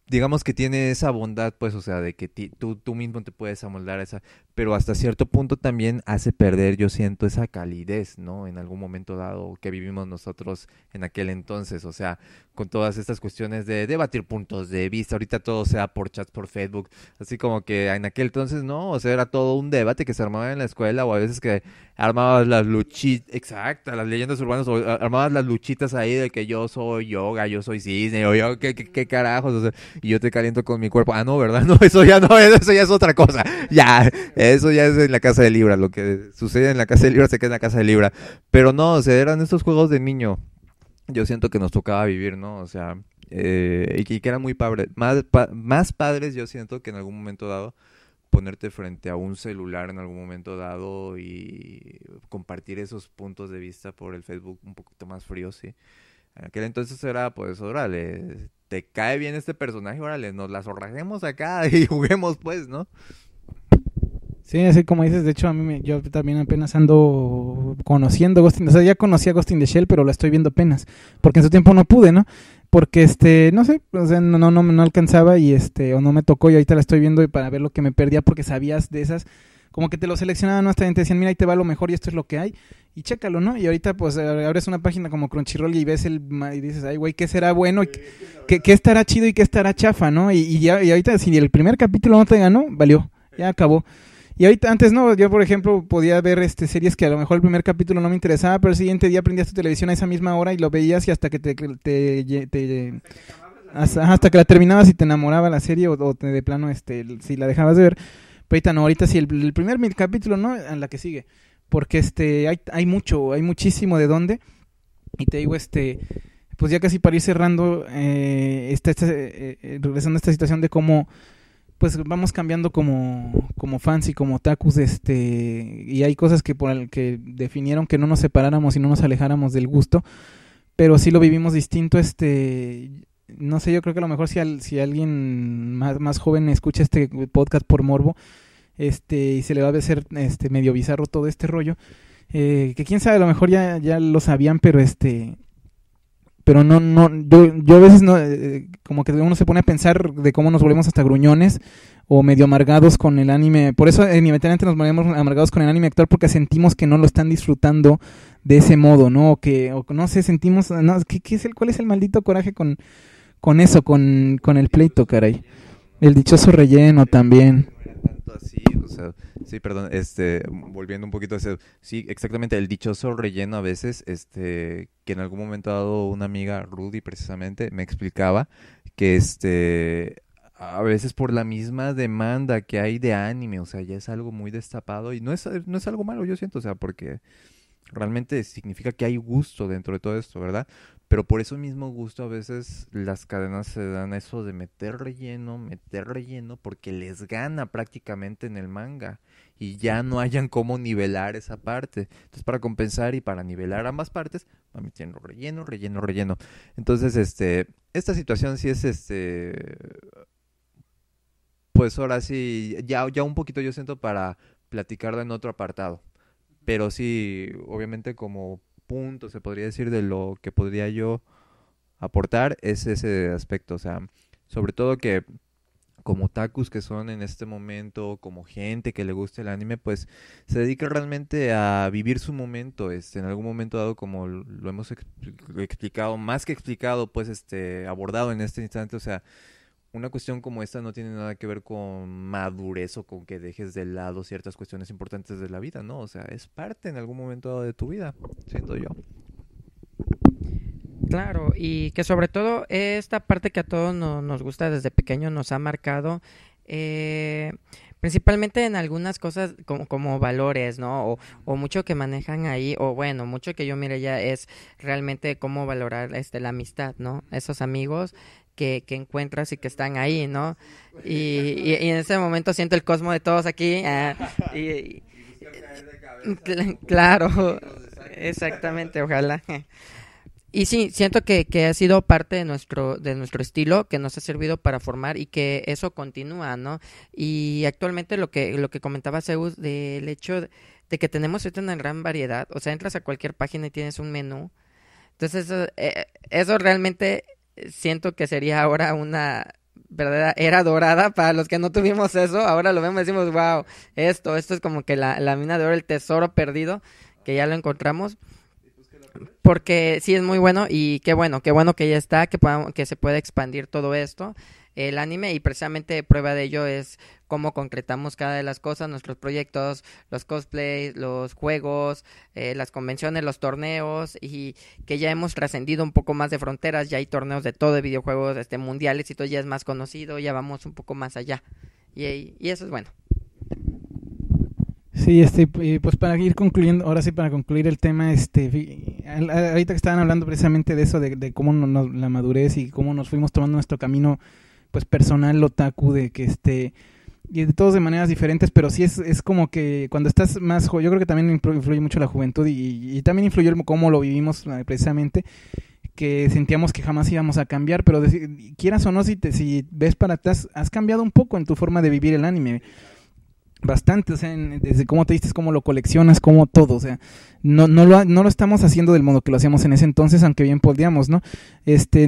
Digamos que tiene esa bondad, pues, o sea, de que tú mismo te puedes amoldar a esa, pero hasta cierto punto también hace perder, yo siento, esa calidez, ¿no? En algún momento dado que vivimos nosotros en aquel entonces, o sea, con todas estas cuestiones de debatir puntos de vista, ahorita todo sea por chats, por Facebook, así como que en aquel entonces, no, o sea, era todo un debate que se armaba en la escuela o a veces que armabas las luchitas, exacto, las leyendas urbanas, o armabas las luchitas ahí de que yo soy yoga, yo soy cisne, o yo, qué carajos, o sea, y yo te caliento con mi cuerpo. Ah, no, ¿verdad? No, eso ya no, eso ya es otra cosa. Ya, eso ya es en la casa de Libra. Lo que sucede en la casa de Libra se queda en la casa de Libra. Pero no, o sea, eran estos juegos de niño. Yo siento que nos tocaba vivir, ¿no? O sea, y que eran muy padres. Más padres, yo siento que en algún momento dado ponerte frente a un celular en algún momento dado y compartir esos puntos de vista por el Facebook un poquito más fríos, sí. En aquel entonces era, pues, órale, te cae bien este personaje, órale, nos la zorrajemos acá y juguemos, pues, ¿no? Sí, así como dices, de hecho yo también apenas ando conociendo Ghost in, o sea, ya conocía Ghost in the Shell, pero la estoy viendo apenas, porque en su tiempo no pude, ¿no? Porque no sé, o sea, no alcanzaba y o no me tocó y ahorita la estoy viendo y para ver lo que me perdía porque sabías de esas, como que te lo seleccionaban, ¿no? Hasta te decían, mira, ahí te va lo mejor y esto es lo que hay y chécalo, ¿no? Y ahorita pues abres una página como Crunchyroll y ves y dices, ay, güey, ¿qué será bueno? ¿Qué estará chido y qué estará chafa, ¿no? Y ahorita si el primer capítulo no te ganó, valió, ya acabó. Y ahorita antes no, yo por ejemplo podía ver series que a lo mejor el primer capítulo no me interesaba, pero el siguiente día prendías tu televisión a esa misma hora y lo veías y hasta que hasta que la terminabas y te enamoraba la serie o de plano si la dejabas de ver. Pero ahorita no, ahorita sí el primer capítulo no, a la que sigue, porque hay muchísimo de dónde. Y te digo pues ya casi para ir cerrando regresando a esta situación de cómo pues vamos cambiando como fans y como otakus, y hay cosas que que definieron que no nos separáramos y no nos alejáramos del gusto, pero sí lo vivimos distinto, no sé, yo creo que a lo mejor si alguien más joven escucha este podcast por morbo, y se le va a hacer medio bizarro todo este rollo, que quién sabe, a lo mejor ya lo sabían, pero yo a veces no, como que uno se pone a pensar de cómo nos volvemos hasta gruñones o medio amargados con el anime. Por eso inmediatamente nos volvemos amargados con el anime actual, porque sentimos que no lo están disfrutando de ese modo, ¿no? O no sé, sentimos, no, ¿cuál es el maldito coraje con eso, con el pleito, caray? El dichoso relleno también. Tanto así, o sea, sí, perdón, volviendo un poquito a ese, sí, exactamente, el dichoso relleno a veces, que en algún momento dado una amiga, Rudy, precisamente, me explicaba que, a veces por la misma demanda que hay de anime, o sea, ya es algo muy destapado y no es algo malo, yo siento, o sea, porque realmente significa que hay gusto dentro de todo esto, ¿verdad? Pero por eso mismo gusto a veces las cadenas se dan eso de meter relleno, porque les gana prácticamente en el manga y ya no hayan cómo nivelar esa parte. Entonces para compensar y para nivelar ambas partes, van metiendo relleno, relleno, relleno. Entonces, esta situación sí es, pues ahora sí, ya un poquito yo siento para platicarla en otro apartado. Pero sí, obviamente como punto, se podría decir, de lo que podría yo aportar es ese aspecto. O sea, sobre todo que como otakus que son en este momento, como gente que le gusta el anime, pues se dedica realmente a vivir su momento, en algún momento dado, como lo hemos explicado, más que explicado, pues abordado en este instante. O sea, una cuestión como esta no tiene nada que ver con madurez o con que dejes de lado ciertas cuestiones importantes de la vida, ¿no? O sea, es parte en algún momento dado de tu vida, siento yo. Claro, y que sobre todo esta parte que a todos nos gusta desde pequeño nos ha marcado, eh, principalmente en algunas cosas como valores, ¿no? O mucho que manejan ahí, o bueno, mucho que yo mire ya es realmente cómo valorar la amistad, ¿no? Esos amigos que encuentras y que están ahí, ¿no? Y en ese momento siento el cosmo de todos aquí, claro, exactamente, ojalá. Y sí, siento que ha sido parte de nuestro estilo, que nos ha servido para formar y que eso continúa, ¿no? Y actualmente lo que comentaba Zeus del hecho de que tenemos ahorita una gran variedad, o sea, entras a cualquier página y tienes un menú. Entonces, eso realmente siento que sería ahora una verdadera era dorada para los que no tuvimos eso. Ahora lo vemos y decimos, wow, esto es como que la mina de oro, el tesoro perdido, que ya lo encontramos. Porque sí es muy bueno y qué bueno que ya está, que se puede expandir todo esto, el anime, y precisamente prueba de ello es cómo concretamos cada de las cosas, nuestros proyectos, los cosplays, los juegos, las convenciones, los torneos, y que ya hemos trascendido un poco más de fronteras, ya hay torneos de todo, de videojuegos mundiales, y todo ya es más conocido, ya vamos un poco más allá, y eso es bueno. Sí, y pues para ir concluyendo, ahora sí para concluir el tema, ahorita que estaban hablando precisamente de eso, de cómo la madurez y cómo nos fuimos tomando nuestro camino, pues personal, otaku, de que y de todos de maneras diferentes, pero sí es como que cuando estás más yo creo que también influye mucho la juventud y también influyó cómo lo vivimos precisamente, que sentíamos que jamás íbamos a cambiar, pero quieras o no, si ves para atrás, has cambiado un poco en tu forma de vivir el anime. Bastante, o sea, desde cómo te vistes, cómo lo coleccionas, cómo todo, o sea, no lo estamos haciendo del modo que lo hacíamos en ese entonces, aunque bien podíamos, ¿no?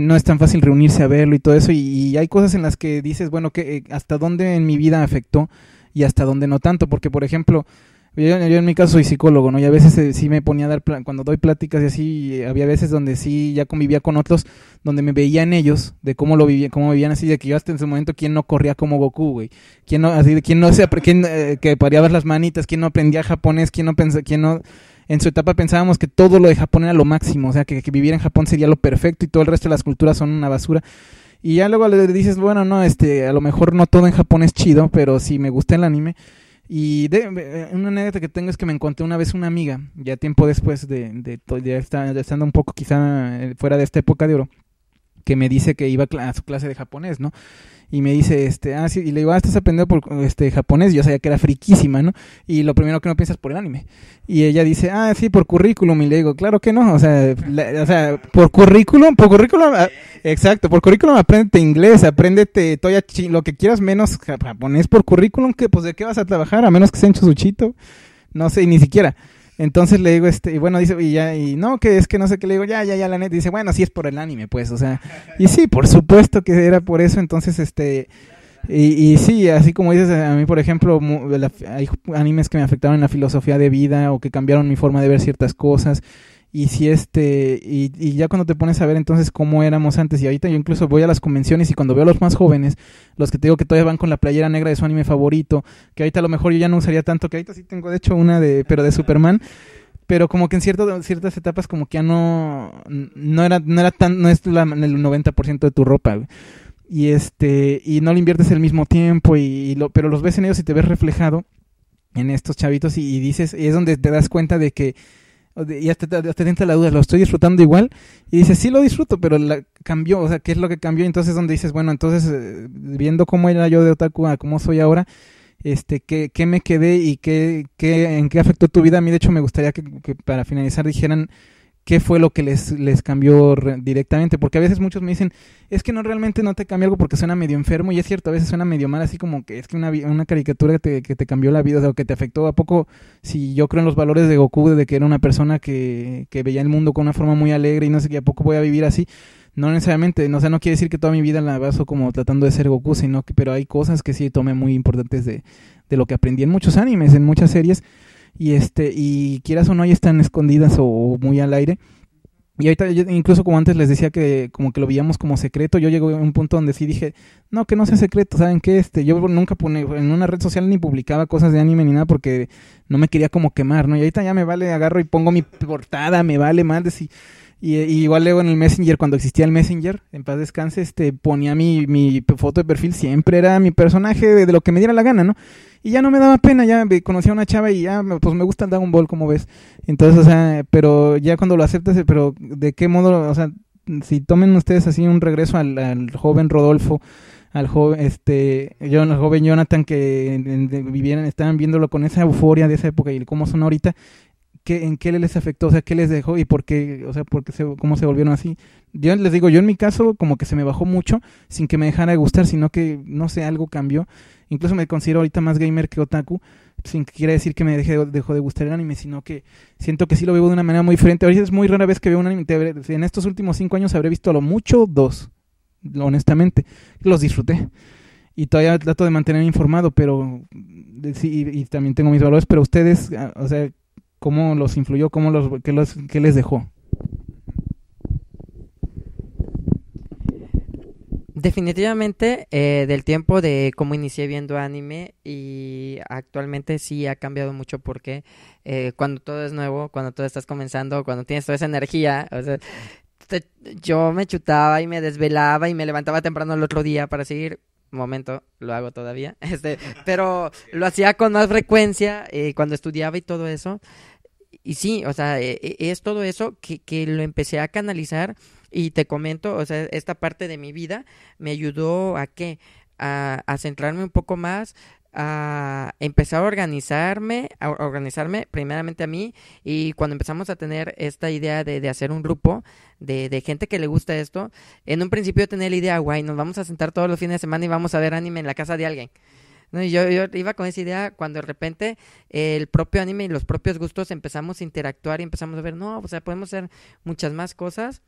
No es tan fácil reunirse a verlo y todo eso, y hay cosas en las que dices, bueno, que hasta dónde en mi vida afectó y hasta dónde no tanto, porque por ejemplo, yo en mi caso soy psicólogo, ¿no? Y a veces sí me ponía a dar, cuando doy pláticas y así, había veces donde sí ya convivía con otros, donde me veía en ellos, de cómo lo vivían, cómo vivían así, de que yo hasta en ese momento, ¿quién no corría como Goku, güey? ¿Quién no, así, quién no que pareaba las manitas, quién no aprendía japonés, quién no, en su etapa pensábamos que todo lo de Japón era lo máximo, o sea, que vivir en Japón sería lo perfecto y todo el resto de las culturas son una basura. Y ya luego le dices, bueno, no, a lo mejor no todo en Japón es chido, pero sí me gusta el anime. Y una anécdota que tengo es que me encontré una vez una amiga, ya tiempo después de estando un poco quizá fuera de esta época de oro, que me dice que iba a su clase de japonés, ¿no? Y me dice, sí, y le digo, estás aprendiendo por japonés, yo sabía que era friquísima, ¿no? Y lo primero que no piensas por el anime. Y ella dice, sí, por currículum, y le digo, claro que no, o sea, por currículum, exacto, por currículum apréndete inglés, apréndete lo que quieras menos japonés por currículum, que pues de qué vas a trabajar, a menos que sea en Chusuchito, no sé, ni siquiera. Entonces le digo, y bueno, dice, y no, que es que no sé qué, le digo, ya, la neta, dice, bueno, sí es por el anime, pues, o sea, y sí, por supuesto que era por eso, entonces, y sí, así como dices, a mí, por ejemplo, hay animes que me afectaron en la filosofía de vida, o que cambiaron mi forma de ver ciertas cosas, y si y ya cuando te pones a ver entonces cómo éramos antes, y ahorita yo incluso voy a las convenciones y cuando veo a los más jóvenes, los que te digo que todavía van con la playera negra de su anime favorito, que ahorita a lo mejor yo ya no usaría tanto, que ahorita sí tengo de hecho una pero de Superman, pero como que en ciertas etapas como que ya no es el 90% de tu ropa, güey. y no le inviertes el mismo tiempo, pero los ves en ellos y te ves reflejado en estos chavitos y dices, y es donde te das cuenta de que y hasta te entra la duda, ¿lo estoy disfrutando igual? Y dices, sí lo disfruto, pero cambió, o sea, ¿qué es lo que cambió? Entonces donde dices, bueno, entonces viendo cómo era yo de otaku a cómo soy ahora, ¿qué me quedé y en qué afectó tu vida? A mí de hecho me gustaría que para finalizar dijeran qué fue lo que les cambió directamente, porque a veces muchos me dicen, es que no realmente no te cambia algo porque suena medio enfermo, y es cierto, a veces suena medio mal, así como que es que una caricatura que te cambió la vida, o sea, que te afectó. ¿A poco? Si yo creo en los valores de Goku, de que era una persona que veía el mundo con una forma muy alegre y no sé qué, ¿a poco voy a vivir así? No necesariamente, o sea, no quiere decir que toda mi vida la baso como tratando de ser Goku, sino que, pero hay cosas que sí tomé muy importantes de lo que aprendí en muchos animes, en muchas series, y quieras o no, ahí están escondidas o muy al aire. Y ahorita, incluso como antes les decía que como que lo veíamos como secreto, yo llegué a un punto donde sí dije, no, que no sea secreto, ¿saben qué? Yo nunca en una red social ni publicaba cosas de anime ni nada porque no me quería como quemar, ¿no? Y ahorita ya me vale, agarro y pongo mi portada, me vale más y igual luego en el Messenger, cuando existía el Messenger, en paz descanse, ponía mi foto de perfil, siempre era mi personaje de lo que me diera la gana, ¿no? Y ya no me daba pena, ya conocí a una chava y ya, pues me gusta el Dragon Ball, como ves. Entonces, o sea, pero ya cuando lo aceptas, pero ¿de qué modo? O sea, si tomen ustedes así un regreso al joven Rodolfo, al joven, al joven Jonathan que estaban viéndolo con esa euforia de esa época y cómo son ahorita, ¿en qué les afectó? O sea, ¿qué les dejó y por qué? O sea, cómo se volvieron así. Yo les digo, yo en mi caso como que se me bajó mucho sin que me dejara de gustar, sino que, no sé, algo cambió. Incluso me considero ahorita más gamer que otaku, sin que quiera decir que me dejó de gustar el anime, sino que siento que sí lo veo de una manera muy diferente. Ahorita es muy rara vez que veo un anime. En estos últimos 5 años habré visto a lo mucho 2, honestamente. Los disfruté. Y todavía trato de mantenerme informado, pero sí, y también tengo mis valores, pero ustedes, o sea, ¿cómo los influyó? ¿Qué les dejó? Definitivamente del tiempo de cómo inicié viendo anime y actualmente sí ha cambiado mucho porque cuando todo es nuevo, cuando todo estás comenzando, cuando tienes toda esa energía, o sea, yo me chutaba y me desvelaba y me levantaba temprano el otro día para seguir. Momento, lo hago todavía, pero lo hacía con más frecuencia cuando estudiaba y todo eso. Y sí, o sea, es todo eso que lo empecé a canalizar y te comento, o sea, esta parte de mi vida me ayudó a ¿qué? A centrarme un poco más, a empezar a organizarme primeramente a mí y cuando empezamos a tener esta idea de hacer un grupo de gente que le gusta esto, en un principio yo tenía la idea, guay, nos vamos a sentar todos los fines de semana y vamos a ver anime en la casa de alguien. No, y yo iba con esa idea cuando de repente el propio anime y los propios gustos empezamos a interactuar y empezamos a ver, no, o sea, podemos hacer muchas más cosas.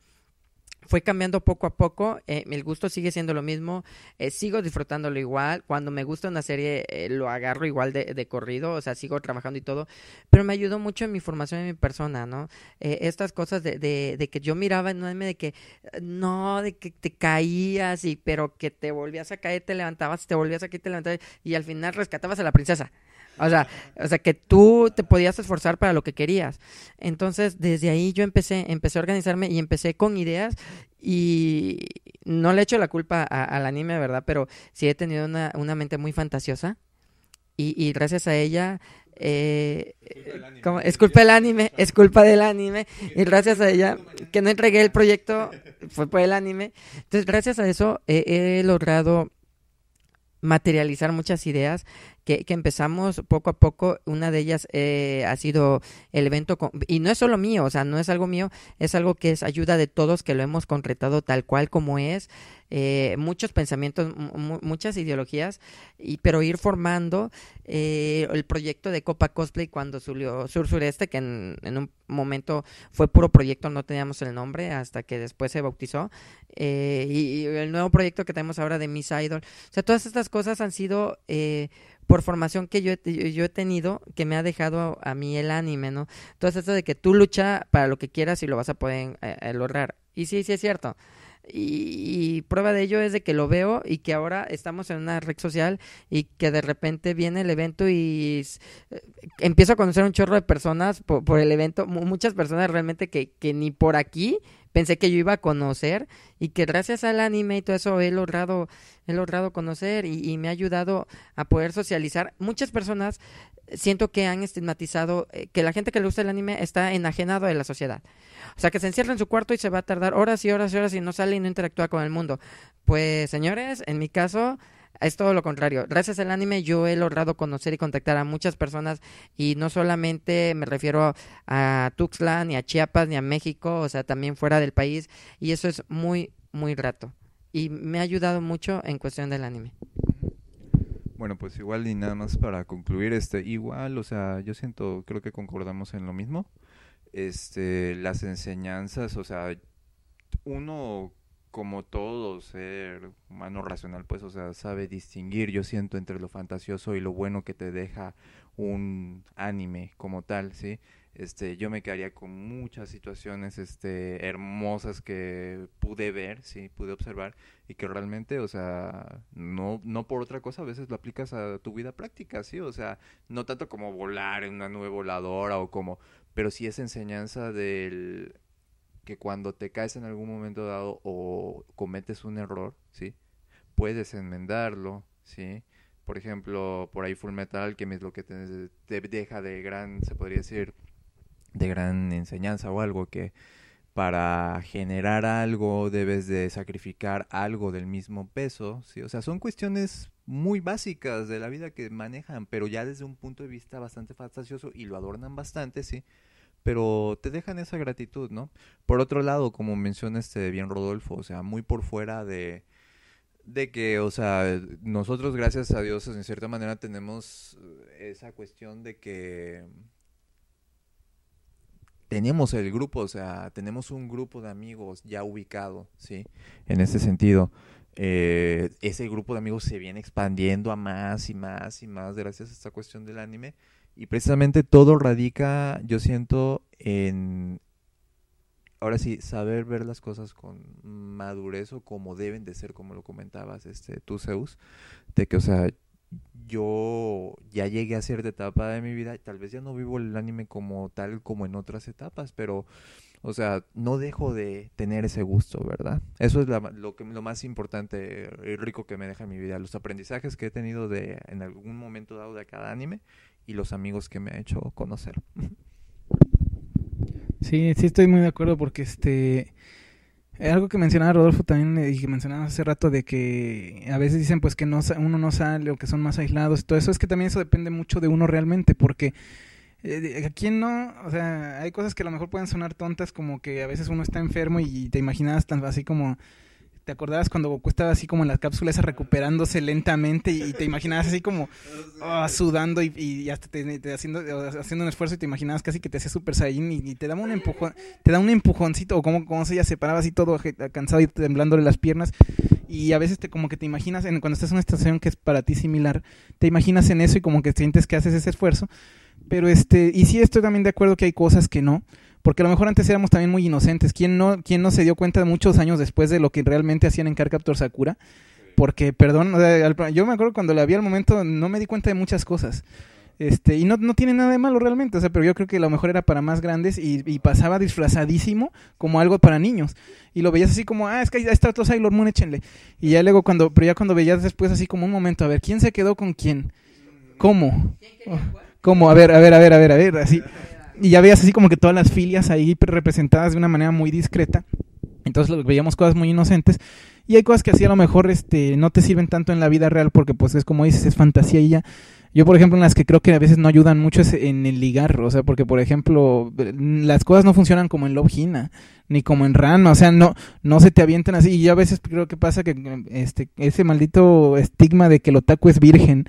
Fue cambiando poco a poco, el gusto sigue siendo lo mismo, sigo disfrutándolo igual, cuando me gusta una serie lo agarro igual de corrido, o sea, sigo trabajando y todo, pero me ayudó mucho en mi formación en mi persona, ¿no? Estas cosas de que yo miraba en un anime de que, no, de que te caías, pero que te volvías a caer, te levantabas, te volvías a caer, te levantabas, y al final rescatabas a la princesa. O sea, que tú te podías esforzar para lo que querías. Entonces, desde ahí yo empecé a organizarme y empecé con ideas y no le echo la culpa al anime, ¿verdad? Pero sí he tenido una mente muy fantasiosa y gracias a ella... es culpa del anime y gracias a ella que no entregué el proyecto fue por el anime. Entonces, gracias a eso he logrado materializar muchas ideas que empezamos poco a poco. Una de ellas ha sido el evento y no es solo mío, o sea, no es algo mío, es algo que es ayuda de todos, que lo hemos concretado tal cual como es, muchos pensamientos, muchas ideologías, pero ir formando el proyecto de Copa Cosplay cuando surgió Sur Sureste, que en un momento fue puro proyecto, no teníamos el nombre hasta que después se bautizó, y el nuevo proyecto que tenemos ahora de Miss Idol. O sea, todas estas cosas han sido por formación que yo he tenido, que me ha dejado a mí el anime, ¿no? Entonces, esto de que tú lucha para lo que quieras y lo vas a poder lograr. Y sí es cierto. Y prueba de ello es de que lo veo y que ahora estamos en una red social y que de repente viene el evento y empiezo a conocer un chorro de personas por el evento, muchas personas realmente que ni por aquí pensé que yo iba a conocer y que gracias al anime y todo eso he logrado conocer y me ha ayudado a poder socializar. Muchas personas siento que han estigmatizado que la gente que le gusta el anime está enajenado de la sociedad. O sea, que se encierra en su cuarto y se va a tardar horas y horas y horas y no sale y no interactúa con el mundo. Pues, señores, en mi caso es todo lo contrario. Gracias al anime yo he logrado conocer y contactar a muchas personas y no solamente me refiero a Tuxtlan, ni a Chiapas, ni a México, o sea, también fuera del país, y eso es muy, muy grato. Y me ha ayudado mucho en cuestión del anime. Bueno, pues igual y nada más para concluir, igual, o sea, yo siento, creo que concordamos en lo mismo. Las enseñanzas, o sea, uno como todo ser humano racional, pues, o sea, sabe distinguir, yo siento, entre lo fantasioso y lo bueno que te deja un anime como tal, ¿sí? Yo me quedaría con muchas situaciones, hermosas que pude ver, sí, pude observar y que realmente, o sea, no por otra cosa, a veces lo aplicas a tu vida práctica, sí, o sea, no tanto como volar en una nube voladora o como, pero sí esa enseñanza del que cuando te caes en algún momento dado o cometes un error, ¿sí? Puedes enmendarlo, ¿sí? Por ejemplo, por ahí Fullmetal Alchemist lo que te deja de gran, se podría decir, de gran enseñanza o algo, que para generar algo debes de sacrificar algo del mismo peso, ¿sí? O sea, son cuestiones muy básicas de la vida que manejan, pero ya desde un punto de vista bastante fantasioso y lo adornan bastante, ¿sí? Pero te dejan esa gratitud, ¿no? Por otro lado, como menciona bien Rodolfo, o sea, muy por fuera de que, o sea, nosotros gracias a Dios en cierta manera tenemos esa cuestión de que tenemos el grupo, o sea, tenemos un grupo de amigos ya ubicado, ¿sí? En ese sentido, ese grupo de amigos se viene expandiendo a más y más y más gracias a esta cuestión del anime. Y precisamente todo radica, yo siento, en, ahora sí, saber ver las cosas con madurez o como deben de ser, como lo comentabas, tú, Zeus, de que, o sea, yo ya llegué a cierta etapa de mi vida y tal vez ya no vivo el anime como tal como en otras etapas, pero, o sea, no dejo de tener ese gusto, ¿verdad? Eso es lo más importante y rico que me deja en mi vida, los aprendizajes que he tenido en algún momento dado de cada anime y los amigos que me ha hecho conocer. Sí, sí estoy muy de acuerdo porque algo que mencionaba Rodolfo también y que mencionaba hace rato de que a veces dicen pues que uno no sale o que son más aislados y todo eso, es que también eso depende mucho de uno realmente porque ¿a quién no? O sea, hay cosas que a lo mejor pueden sonar tontas como que a veces uno está enfermo y te imaginas tan así como... ¿Te acordabas cuando Goku estaba así como en las cápsulas recuperándose lentamente y te imaginabas así como sudando y hasta haciendo un esfuerzo y te imaginabas casi que te hacía Super Saiyajin y te daba un empujón, te da un empujoncito o como se ya se paraba así todo cansado y temblándole las piernas y a veces como que te imaginas cuando estás en una situación que es para ti similar, te imaginas en eso y como que sientes que haces ese esfuerzo, pero y sí estoy también de acuerdo que hay cosas que no. Porque a lo mejor antes éramos también muy inocentes. ¿Quién no se dio cuenta muchos años después de lo que realmente hacían en Cardcaptor Sakura? Porque, perdón, o sea, yo me acuerdo cuando la vi al momento no me di cuenta de muchas cosas. Y no tiene nada de malo realmente, o sea, pero yo creo que a lo mejor era para más grandes y pasaba disfrazadísimo como algo para niños. Y lo veías así como, es que ahí está otro Sailor Moon, échenle. Y ya luego cuando veías después así como un momento, a ver, ¿quién se quedó con quién? ¿Cómo? ¿Cómo? A ver, así... Y ya veías así como que todas las filias ahí representadas de una manera muy discreta. Entonces veíamos cosas muy inocentes. Y hay cosas que así a lo mejor no te sirven tanto en la vida real porque pues es como dices, es fantasía y ya. Yo, por ejemplo, en las que creo que a veces no ayudan mucho es en el ligar. O sea, porque, por ejemplo, las cosas no funcionan como en Love Hina, ni como en Ranma. O sea, no se te avientan así. Y yo a veces creo que pasa que ese maldito estigma de que el otaku es virgen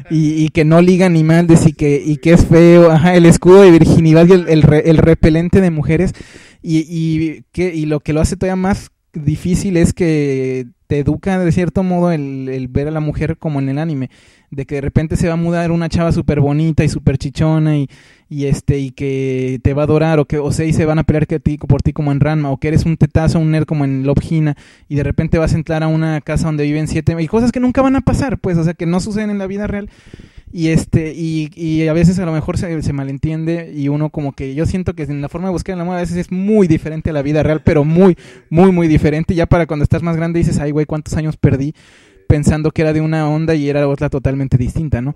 y que no liga ni maldes y que es feo. Ajá, el escudo de virginidad y el repelente de mujeres. Y lo que lo hace todavía más difícil es que te educa de cierto modo el ver a la mujer como en el anime, de que de repente se va a mudar una chava súper bonita y súper chichona y que te va a adorar o se van a pelear por ti como en Ranma, o que eres un tetazo, un nerd como en Love Hina y de repente vas a entrar a una casa donde viven 7 y cosas que nunca van a pasar, pues, o sea, que no suceden en la vida real. y a veces a lo mejor se malentiende y uno como que yo siento que en la forma de buscar el amor a veces es muy diferente a la vida real, pero muy, muy, muy diferente. Ya para cuando estás más grande dices, ay güey, ¿cuántos años perdí pensando que era de una onda y era otra totalmente distinta, ¿no?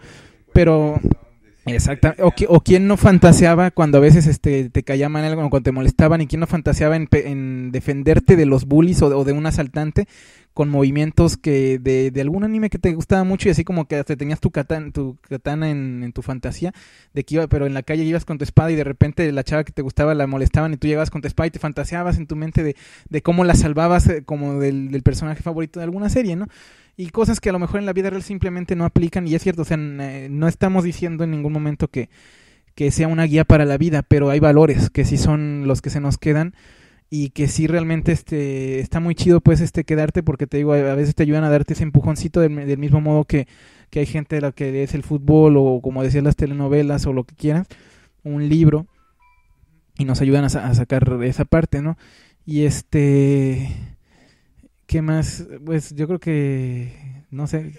Pero exacto, o quién no fantaseaba cuando a veces te caía mal algo, cuando te molestaban, y quién no fantaseaba en defenderte de los bullies o de un asaltante con movimientos que de algún anime que te gustaba mucho, y así como que hasta tenías tu katana en tu fantasía de que pero en la calle ibas con tu espada y de repente la chava que te gustaba la molestaban y tú llegabas con tu espada y te fantaseabas en tu mente de cómo la salvabas, como del personaje favorito de alguna serie, ¿no? Y cosas que a lo mejor en la vida real simplemente no aplican, y es cierto, o sea, no estamos diciendo en ningún momento que sea una guía para la vida, pero hay valores que sí son los que se nos quedan, y que sí realmente está muy chido pues quedarte, porque te digo, a veces te ayudan a darte ese empujoncito del mismo modo que hay gente de la que es el fútbol, o como decías, las telenovelas o lo que quieras, un libro, y nos ayudan a sacar esa parte, ¿no? Y ¿qué más? Pues yo creo que no sé.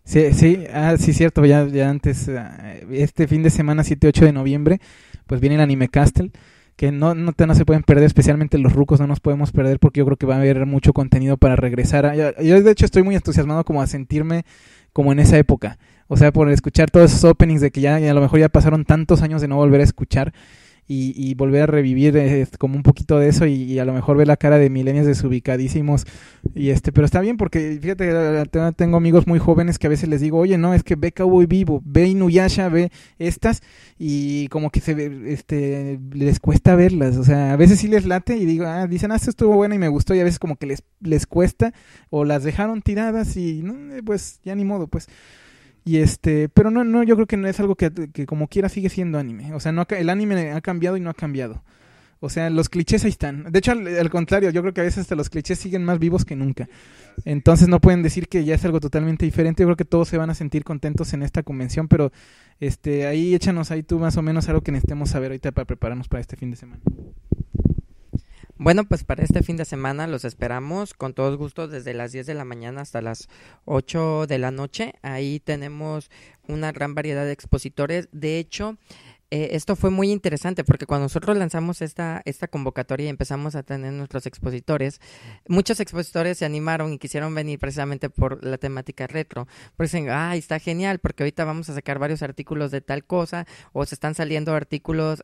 Sí, sí, cierto, ya antes, este fin de semana, 7-8 de noviembre, pues viene el Anime Castle, que no se pueden perder, especialmente los rucos no nos podemos perder, porque yo creo que va a haber mucho contenido para regresar. Yo de hecho estoy muy entusiasmado como a sentirme como en esa época, o sea, por escuchar todos esos openings de que ya a lo mejor ya pasaron tantos años de no volver a escuchar, y volver a revivir como un poquito de eso, y a lo mejor ver la cara de millennials desubicadísimos, pero está bien, porque fíjate, tengo amigos muy jóvenes que a veces les digo, oye, no, es que ve Cowboy Vivo, ve Inuyasha, ve estas, y como que les cuesta verlas, o sea, a veces sí les late y dicen, esto estuvo bueno y me gustó, y a veces como que les cuesta, o las dejaron tiradas y no, pues ya ni modo, pues. Y pero no, yo creo que no es algo que como quiera sigue siendo anime. O sea, el anime ha cambiado y no ha cambiado. O sea, los clichés ahí están. De hecho, al contrario, yo creo que a veces hasta los clichés siguen más vivos que nunca. Entonces no pueden decir que ya es algo totalmente diferente. Yo creo que todos se van a sentir contentos en esta convención, pero ahí échanos ahí tú más o menos algo que necesitemos saber ahorita para prepararnos para este fin de semana. Bueno, pues para este fin de semana los esperamos con todos gustos desde las 10 de la mañana hasta las 8 de la noche. Ahí tenemos una gran variedad de expositores. De hecho, esto fue muy interesante porque cuando nosotros lanzamos esta convocatoria y empezamos a tener nuestros expositores, muchos expositores se animaron y quisieron venir precisamente por la temática retro. Pues dicen, está genial porque ahorita vamos a sacar varios artículos de tal cosa, o se están saliendo artículos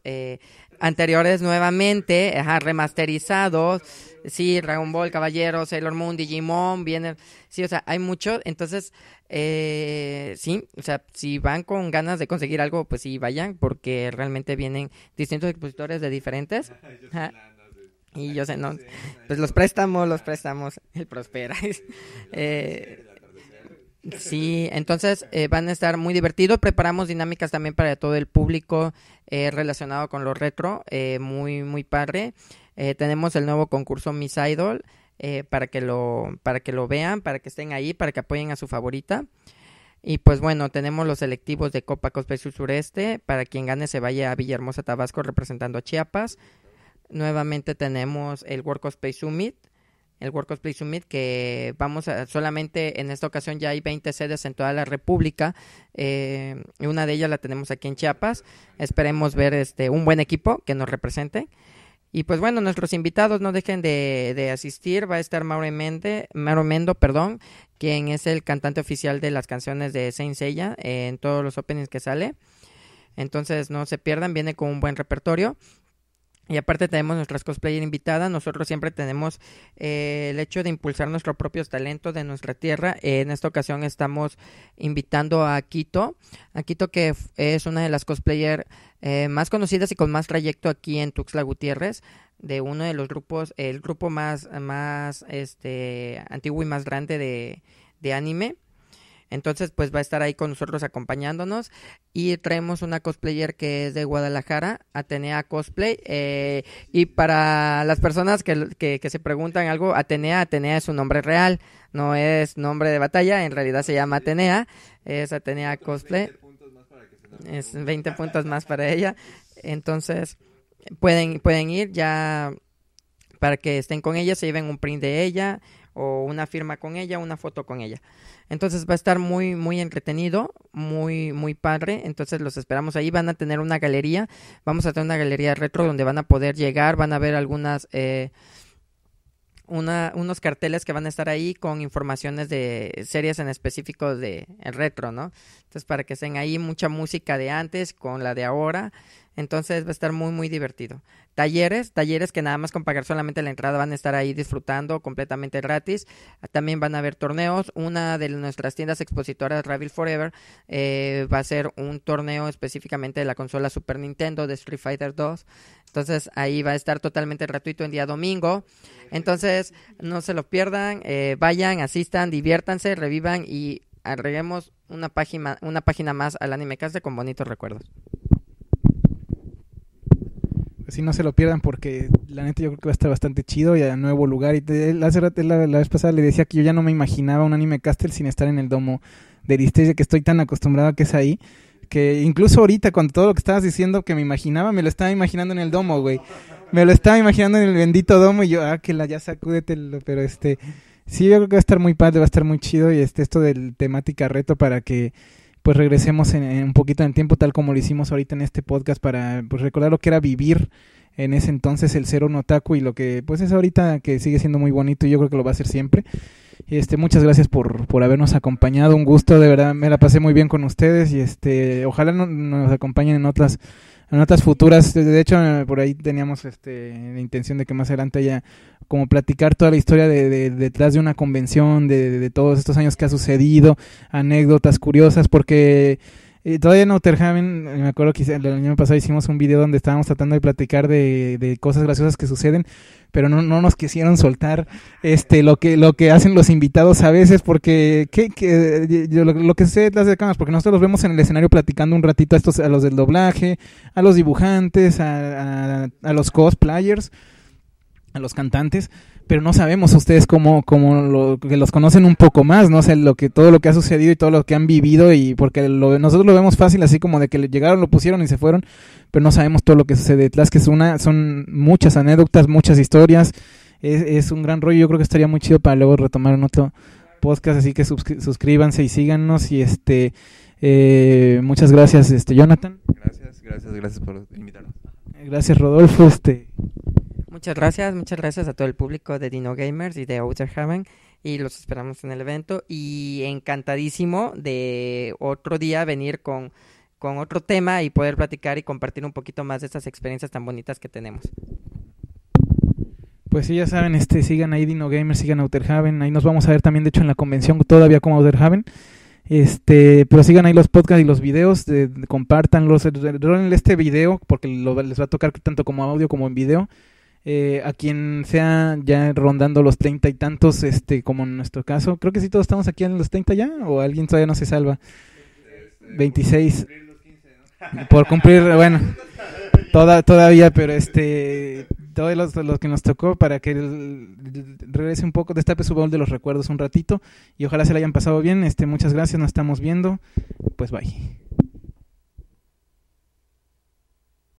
anteriores nuevamente, remasterizados. Sí, Dragon Ball, Caballeros, Sailor Moon, Digimon, viene, sí, o sea, hay mucho, entonces, sí, o sea, si van con ganas de conseguir algo, pues sí, vayan, porque realmente vienen distintos expositores de diferentes. Y yo sé, no, pues los préstamos, el Prospera. Sí, entonces van a estar muy divertidos. Preparamos dinámicas también para todo el público relacionado con lo retro, muy, muy padre. Tenemos el nuevo concurso Miss Idol para que lo vean, para que estén ahí, para que apoyen a su favorita. Y pues bueno, tenemos los selectivos de Copa Cosplay Sur Sureste. Para quien gane se vaya a Villahermosa, Tabasco, representando a Chiapas. Nuevamente tenemos el World Cosplay Summit. El World Cosplay Summit, que solamente en esta ocasión ya hay 20 sedes en toda la República, y una de ellas la tenemos aquí en Chiapas. Esperemos ver un buen equipo que nos represente. Y pues bueno, nuestros invitados no dejen de asistir. Va a estar Mauro Mendo, quien es el cantante oficial de las canciones de Saint Seiya en todos los openings que sale. Entonces no se pierdan, viene con un buen repertorio. Y aparte tenemos nuestras cosplayer invitadas. Nosotros siempre tenemos el hecho de impulsar nuestros propios talentos de nuestra tierra. En esta ocasión estamos invitando a Quito. A Quito, que es una de las cosplayer más conocidas y con más trayecto aquí en Tuxtla Gutiérrez, de uno de los grupos, el grupo más antiguo y más grande de anime. Entonces pues va a estar ahí con nosotros acompañándonos, y traemos una cosplayer que es de Guadalajara, Atenea Cosplay, y para las personas que se preguntan algo, Atenea es un nombre real, no es nombre de batalla, en realidad se llama Atenea, es Atenea Cosplay, es 20 puntos más para ella. Entonces pueden ir ya para que estén con ella, se lleven un print de ella, o una firma con ella, una foto con ella. Entonces va a estar muy, muy entretenido, muy, muy padre. Entonces los esperamos ahí. Van a tener una galería. Vamos a tener una galería retro donde van a poder llegar. Van a ver algunas... unos carteles que van a estar ahí con informaciones de series en específico de el retro, ¿no? Entonces para que estén ahí, mucha música de antes con la de ahora. Entonces va a estar muy muy divertido. Talleres que nada más con pagar solamente la entrada van a estar ahí disfrutando completamente gratis. También van a haber torneos. Una de nuestras tiendas expositoras, Ravel Forever, va a ser un torneo específicamente de la consola Super Nintendo de Street Fighter 2. Entonces ahí va a estar totalmente gratuito en día domingo. Entonces no se lo pierdan, vayan, asistan, diviértanse, revivan y agreguemos una página más al AnimeCast con bonitos recuerdos. Si no se lo pierdan, porque la neta yo creo que va a estar bastante chido y a nuevo lugar. Y hace rato, la vez pasada le decía que yo ya no me imaginaba un Anime Castle sin estar en el domo de Listeria, que estoy tan acostumbrado a que es ahí, que incluso ahorita con todo lo que estabas diciendo que me imaginaba, me lo estaba imaginando en el domo, güey. Me lo estaba imaginando en el bendito domo y yo, ya sacúdete, pero sí, yo creo que va a estar muy padre, va a estar muy chido y esto del temática reto para que pues regresemos en un poquito en el tiempo, tal como lo hicimos ahorita en este podcast, para pues recordar lo que era vivir en ese entonces el ser un otaku y lo que pues es ahorita, que sigue siendo muy bonito y yo creo que lo va a ser siempre. Muchas gracias por habernos acompañado, un gusto, de verdad me la pasé muy bien con ustedes y ojalá nos acompañen en otras futuras. De hecho por ahí teníamos la intención de que más adelante haya como platicar toda la historia de detrás de una convención, de todos estos años que ha sucedido, anécdotas curiosas, porque todavía en Outer Haven, me acuerdo que el año pasado hicimos un video donde estábamos tratando de platicar de cosas graciosas que suceden, pero no nos quisieron soltar lo que hacen los invitados a veces, porque lo que sucede detrás de cámaras, porque nosotros los vemos en el escenario platicando un ratito a los del doblaje, a los dibujantes, a los cosplayers, a los cantantes, pero no sabemos ustedes cómo que los conocen un poco más, ¿no? O sea, todo lo que ha sucedido y todo lo que han vivido, y porque nosotros lo vemos fácil, así como de que llegaron, lo pusieron y se fueron, pero no sabemos todo lo que sucede detrás, que son muchas anécdotas, muchas historias, es un gran rollo. Yo creo que estaría muy chido para luego retomar en otro podcast, así que suscríbanse y síganos y muchas gracias, Jonathan. Gracias por invitarnos. Gracias, Rodolfo. Muchas gracias a todo el público de Dino Gamers y de Outer Haven, y los esperamos en el evento, y encantadísimo de otro día venir con otro tema y poder platicar y compartir un poquito más de estas experiencias tan bonitas que tenemos. Pues sí, ya saben, sigan ahí Dino Gamers, sigan Outer Haven, ahí nos vamos a ver también, de hecho en la convención todavía como Outer Haven. Pero sigan ahí los podcasts y los videos, compártanlos, rolen este video porque les va a tocar tanto como audio como en video. A quien sea ya rondando los 30 y tantos, como en nuestro caso, creo que sí todos estamos aquí en los 30 ya, o alguien todavía no se salva. 26 por cumplir, bueno, todavía, pero todos los que nos tocó, para que regrese un poco, destape su baúl de los recuerdos un ratito y ojalá se le hayan pasado bien. Muchas gracias, nos estamos viendo, pues bye.